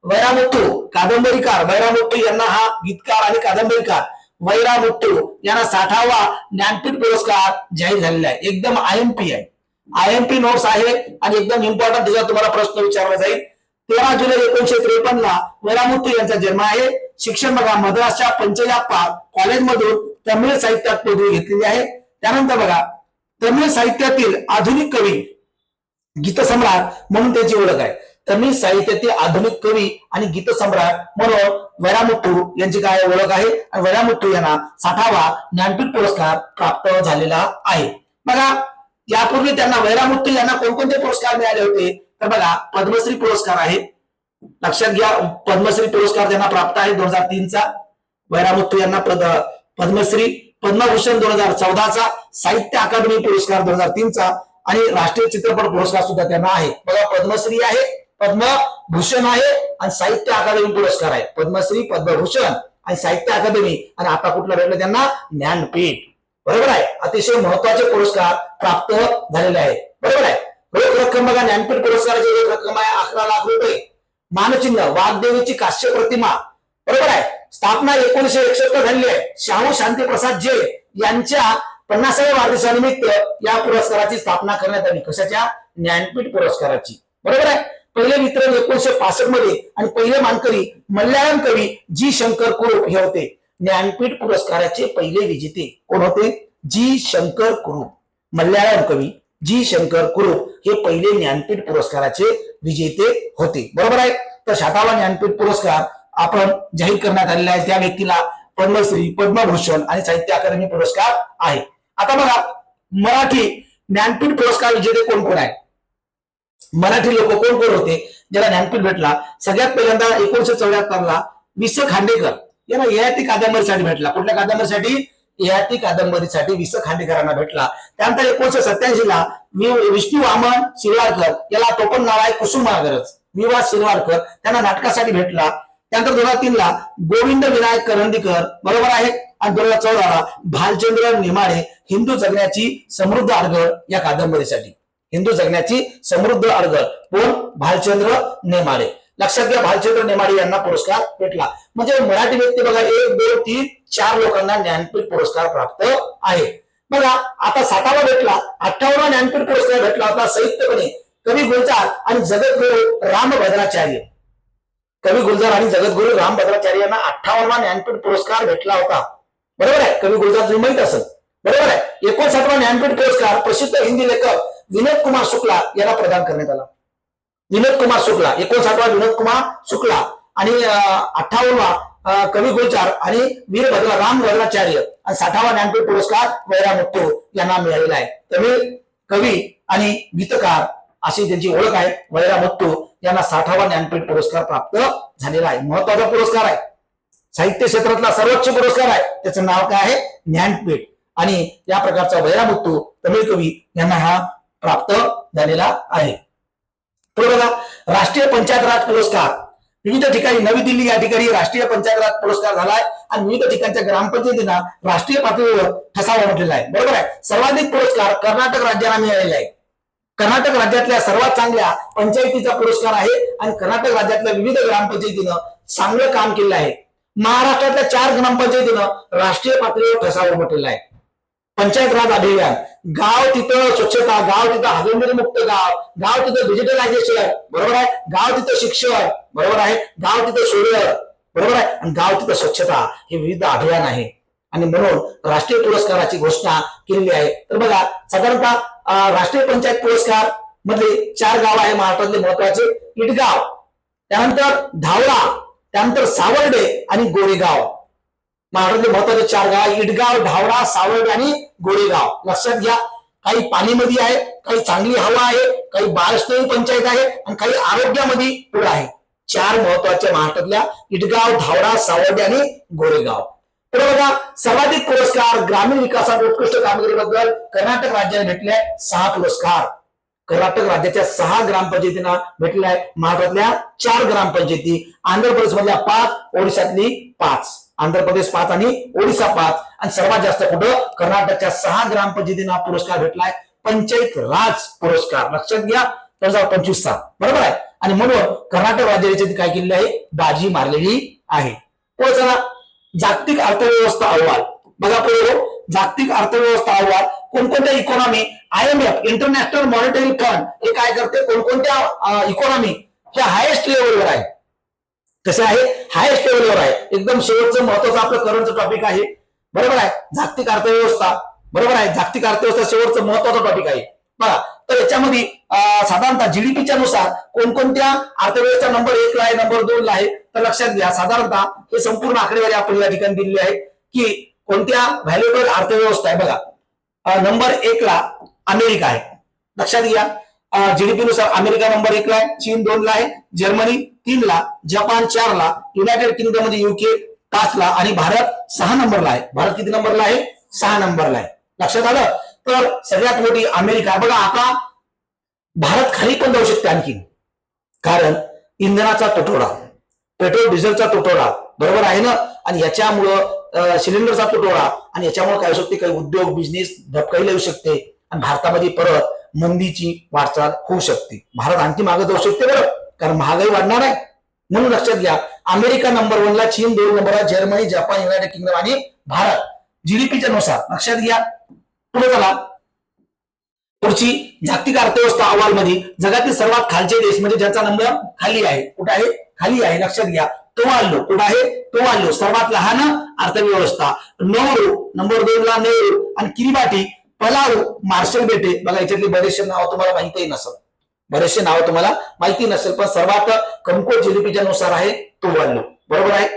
वैरामुत्तू कादंबरीकार, वैरामुत्तू यांना, हा गीतकार आणि कादंबरीकार वैरामुत्तू यांना 60वा ज्ञानपीठ पुरस्कार जाहीर झालेला आहे. एकदम IMP आहे, IMP नोट्स आहे, आणि एकदम इम्पॉर्टंट त्याच्यात तुम्हाला प्रश्न विचारला जाईल. 13 जुलै 1953 ला वैरामुत्तू यांचा जन्म आहे. शिक्षण बघा, मद्रासच्या पंचयाप्पा कॉलेजमधून तमिळ साहित्यात पदवी घेतलेली आहे. त्यानंतर बघा, तमिळ साहित्यातील आधुनिक कवी, गीतसम्राट म्हणून त्याची ओळख आहे. तमिळ साहित्यातील आधुनिक कवी आणि गीतसम्राट म्हणून वैरामुत्तू यांची काय ओळख आहे, आणि वैरामुत्तू यांना 60वा ज्ञानपीठ पुरस्कार प्राप्त झालेला आहे. बघा, यापूर्वी त्यांना, वैरामुत्तू यांना कोणकोणते पुरस्कार मिळाले होते, तर बघा, पद्मश्री पुरस्कार आहे. लक्षात घ्या, पद्मश्री पुरस्कार त्यांना प्राप्त आहे 2003 चा. वैरामुत्तू यांना पद्मश्री, पद्मभूषण 2014 चा, साहित्य अकादमी पुरस्कार 2003 चा, आणि राष्ट्रीय चित्रपट पुरस्कार सुद्धा त्यांना आहे. बघा, पद्मश्री आहे, पद्मभूषण आहे आणि साहित्य अकादमी पुरस्कार आहे. पद्मश्री, पद्मभूषण आणि साहित्य अकादमी, आणि आता कुठला भेटलं त्यांना? ज्ञानपीठ. बरोबर आहे. अतिशय महत्वाचे पुरस्कार प्राप्त झालेले आहे. बरोबर आहे. रोख रक्कम बघा, ज्ञानपीठ पुरस्काराची रोख रक्कम आहे 11 लाख रुपये. मानचिन्ह वाग्देवीची काश्य प्रतिमा. बरोबर आहे. स्थापना 1961 झालेली आहे. शाहू शांतीप्रसाद जे यांच्या 50व्या वाढदिवसानिमित्त या पुरस्काराची स्थापना करण्यात आली. कशाच्या? ज्ञानपीठ पुरस्काराची. बरोबर आहे. पहिले वितरण 1965 मध्ये आणि पहिले मानकरी मल्याळम कवी जी शंकर कुरूप हे होते. ज्ञानपीठ पुरस्काराचे पहिले विजेते कोण होते? जी शंकर कुरूप. मल्याळम कवी जी शंकर कुरूप हे पहिले ज्ञानपीठ पुरस्काराचे विजेते होते. बरोबर आहे. तर 60वा ज्ञानपीठ पुरस्कार आपण जाहीर करण्यात आलेला आहे. त्या व्यक्तीला पद्मश्री, पद्मभूषण आणि साहित्य अकादमी पुरस्कार आहे. आता बघा, मराठी ज्ञानपीठ पुरस्कार विजेते कोण कोण आहे? मराठी लोक कोण कोण होते ज्याला ज्ञानपीठ भेटला? सगळ्यात पहिल्यांदा 1974 ला वि स खांडेकर यांना ययाती कादंबरीसाठी भेटला. कुठल्या कादंबरीसाठी? ययाती कादंबरीसाठी वि स खांडेकरांना भेटला. त्यानंतर 1987 ला विष्णू वामन शिरवाडकर याला तो पण नाव आहे कुसुमाग्रज विवा शिरवाडकर, त्यांना नाटकासाठी भेटला. त्यानंतर 2003 ला गोविंद विनायक करंदीकर, बरोबर आहे. आणि 2014 ला भालचंद्र नेमाडे हिंदू जगण्याची समृद्ध अडगळ या कादंबरीसाठी. हिंदू जगण्याची समृद्ध अडगळ कोण? भालचंद्र नेमाडे. लक्षात घ्या, भालचंद्र नेमाडे यांना पुरस्कार भेटला. म्हणजे मराठी व्यक्ती बघा 1, 2, 3, 4 लोकांना ज्ञानपीठ पुरस्कार प्राप्त आहे. बघा, आता 60वा भेटला. 58वा ज्ञानपीठ पुरस्कार भेटला होता संयुक्तपणे कवी गुलजार आणि जगद्गुरु रामभद्राचार्य. कवी गुलजार आणि जगद्गुरु रामभद्राचार्य यांना 58वा ज्ञानपीठ पुरस्कार भेटला होता. बरोबर आहे. कवी गुलजार तुम्ही माहित असेल. बरोबर आहे. 59वा ज्ञानपीठ पुरस्कार प्रसिद्ध हिंदी लेखक विनोद कुमार शुक्ला यांना प्रदान करण्यात आला. विनोद कुमार शुक्ला, 59वा विनोद कुमार शुक्ला आणि 58वा कवी गुलजार आणि वीरभद्र रामभद्राचार्य आणि 60वा ज्ञानपीठ पुरस्कार वैरामुत्तू यांना मिळालेला आहे. तमिळ कवी आणि गीतकार अशी त्यांची ओळख आहे. वैरामुत्तू यांना 60वा ज्ञानपीठ पुरस्कार प्राप्त झालेला आहे. महत्वाचा पुरस्कार आहे. साहित्य क्षेत्रातला सर्वोच्च पुरस्कार आहे. त्याचं नाव काय आहे? ज्ञानपीठ. आणि या प्रकारचा वैरामुत्तू तमिळ कवी यांना हा प्राप्त झालेला आहे. पुढे बघा, राष्ट्रीय पंचायत राज पुरस्कार विविध ठिकाणी, नवी दिल्ली या ठिकाणी राष्ट्रीय पंचायत राज पुरस्कार झालाय आणि विविध ठिकाणच्या ग्रामपंचायतींना राष्ट्रीय पातळीवर ठसावा म्हटलेला आहे. बरोबर आहे. सर्वाधिक पुरस्कार कर्नाटक राज्याला मिळालेला आहे. कर्नाटक राज्यातल्या सर्वात चांगल्या पंचायतीचा पुरस्कार आहे आणि कर्नाटक राज्यातल्या विविध ग्रामपंचायतीनं चांगलं काम केलं आहे. महाराष्ट्रातल्या 4 ग्रामपंचायतीनं राष्ट्रीय पातळीवर ठसावा म्हटलेला आहे. पंचायत राज अभियान, गाव तिथं स्वच्छता, गाव तिथं हागणदारी मुक्त गाव, गाव तिथं डिजिटलायझेशन, बरोबर आहे. गाव तिथं शिक्षण, बरोबर आहे. गाव तिथं सूर्य, बरोबर आहे. आणि गाव तिथं स्वच्छता हे विविध अभियान आहे आणि म्हणून राष्ट्रीय पुरस्काराची घोषणा केलेली आहे. तर बघा, साधारणतः राष्ट्रीय पंचायत पुरस्कार मधले 4 गाव आहे महाराष्ट्रातले महत्वाचे. इटगाव, त्यानंतर धावडा, त्यानंतर सावर्डे आणि गोरेगाव. महाराष्ट्रातले महत्वाचे 4 गाव: इटगाव, धावडा, सावर्डे आणि गोरेगाव. लक्षात घ्या, काही पाणीमध्ये आहे, काही चांगली हवा आहे, काही बारस्तरी पंचायत आहे आणि काही आरोग्यामध्ये पुढे आहे. 4 महत्वाच्या महाराष्ट्रातल्या इटगाव, धावडा, सावर्डे आणि गोरेगाव. पुढे बघा, सर्वाधिक पुरस्कार ग्रामीण विकासात उत्कृष्ट कामगिरीबद्दल कर्नाटक राज्याने भेटले 6 पुरस्कार. कर्नाटक राज्याच्या 6 ग्रामपंचायतींना भेटले आहे. महाराष्ट्रातल्या 4 ग्रामपंचायती, आंध्र प्रदेश मधल्या 5, ओडिशातली 5. आंध्र प्रदेश 5 आणि ओडिशा 5. आणि सर्वात जास्त कुठं? कर्नाटकच्या 6 ग्रामपंचायतींना पुरस्कार भेटलाय पंचायत राज पुरस्कार. लक्षात घ्या, 2025 चा. बरोबर आहे. आणि म्हणून कर्नाटक राज्याने काय केलेली आहे? बाजी मारलेली आहे. पुढे चला, जागतिक अर्थव्यवस्था अहवाल बघा. पुढे जागतिक अर्थव्यवस्था अहवाल कोणकोणत्या economy, IMF international monetary fund हे काय करते? कोणकोणत्या इकॉनॉमी ह्या हायेस्ट लेवलवर आहे. कसे आहे? हायेस्ट लेवलवर आहे. एकदम शेवटचं महत्वाचं आपलं करंटचं टॉपिक आहे. बरोबर आहे. जागतिक अर्थव्यवस्था, बरोबर आहे. जागतिक अर्थव्यवस्था शेवटचं महत्वाचं टॉपिक आहे. बघा, तर याच्यामध्ये साधारणतः जीडीपीच्या नुसार कोणकोणत्या अर्थव्यवस्था नंबर 1 ला आहे, नंबर 2 ला आहे. तर लक्षात घ्या, साधारणतः हे संपूर्ण आकडेवारी आपण या ठिकाणी दिलेली आहे की कोणत्या व्हॅल्युएबल अर्थव्यवस्था आहे. बघा, नंबर 1 ला अमेरिका आहे. लक्षात घ्या, जीडीपी नुसार अमेरिका नंबर 1 ला आहे, चीन 2 ला आहे, जर्मनी 3 ला, जपान 4 ला, युनायटेड किंगडम मध्ये UK 5 ला आणि भारत 6 नंबरला आहे. भारत किती नंबरला आहे? 6 नंबरला आहे. लक्षात आलं. तर सगळ्यात मोठी अमेरिका. बघा, आता भारत खाली पण जाऊ शकते आणखी. कारण इंधनाचा तुटवडा, पेट्रोल डिझेलचा तुटवडा, बरोबर आहे ना, आणि याच्यामुळं सिलेंडरचा तुटवडा, आणि याच्यामुळे काय होऊ शकते, काही उद्योग बिझनेस धपकायला येऊ शकते आणि भारतामध्ये परत मंदीची वाटचाल होऊ शकते. भारत आणखी मागे जाऊ शकते बरं, कारण महागाई वाढणार आहे. म्हणून लक्षात घ्या, अमेरिका नंबर 1 ला, चीन 2 नंबरला, जर्मनी, जपान, युनायटेड किंगडम आणि भारत जीडीपीच्या नुसार. लक्षात घ्या. पुढे चला, पुढची जागतिक अर्थव्यवस्था अहवाल मध्ये जगातील सर्वात खालचे देश म्हणजे ज्याचा नंबर खाली आहे, कुठे आहे, खाली आहे, लक्षात घ्या, तुवालू. कुठे आहे, तुवालू. सर्वात लहान अर्थव्यवस्था नौरू, नंबर 2 ला नेहरू आणि किरिबाटी, पलाऊ, मार्शल बेटे. बघा, याच्यातली बरेचसे नाव तुम्हाला माहितीही नसेल, बरेचसे नाव तुम्हाला माहिती नसेल, पण सर्वात कमकुवत जीडीपीच्या नुसार आहे तुवालू, बरोबर आहे.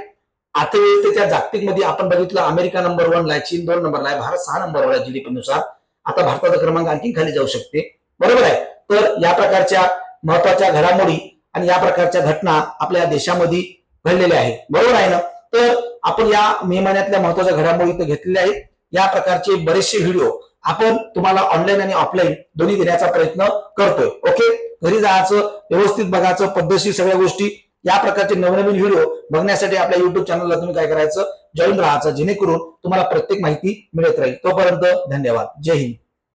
अर्थव्यवस्थेच्या जागतिक मध्ये आपण बघितलं, अमेरिका नंबर 1 ला, चीन 2 नंबरला आहे, भारत 6 नंबरवर आहे जीडीपी नुसार. आता भारताचा क्रमांक आणखी खाली जाऊ शकते, बरोबर आहे. तर या प्रकारच्या महत्वाच्या घडामोडी आणि या प्रकारच्या घटना आपल्या देशामध्ये घडलेल्या आहेत, बरोबर आहे ना. तर आपण या मे महिन्यातल्या महत्वाच्या घडामोडी इथे घेतलेल्या आहेत. या प्रकारचे बरेचसे व्हिडिओ आपण तुम्हाला ऑनलाईन आणि ऑफलाईन दोन्ही देण्याचा प्रयत्न करतोय. ओके, घरी जायचं, व्यवस्थित बघायचं, पद्धतशीर सगळ्या गोष्टी. या प्रकारचे नवनवीन व्हिडिओ बघण्यासाठी आपल्या युट्यूब चॅनलला तुम्ही काय करायचं, जॉईन राहायचं, जेणेकरून तुम्हाला प्रत्येक माहिती मिळत राहील. तोपर्यंत धन्यवाद. जय हिंद.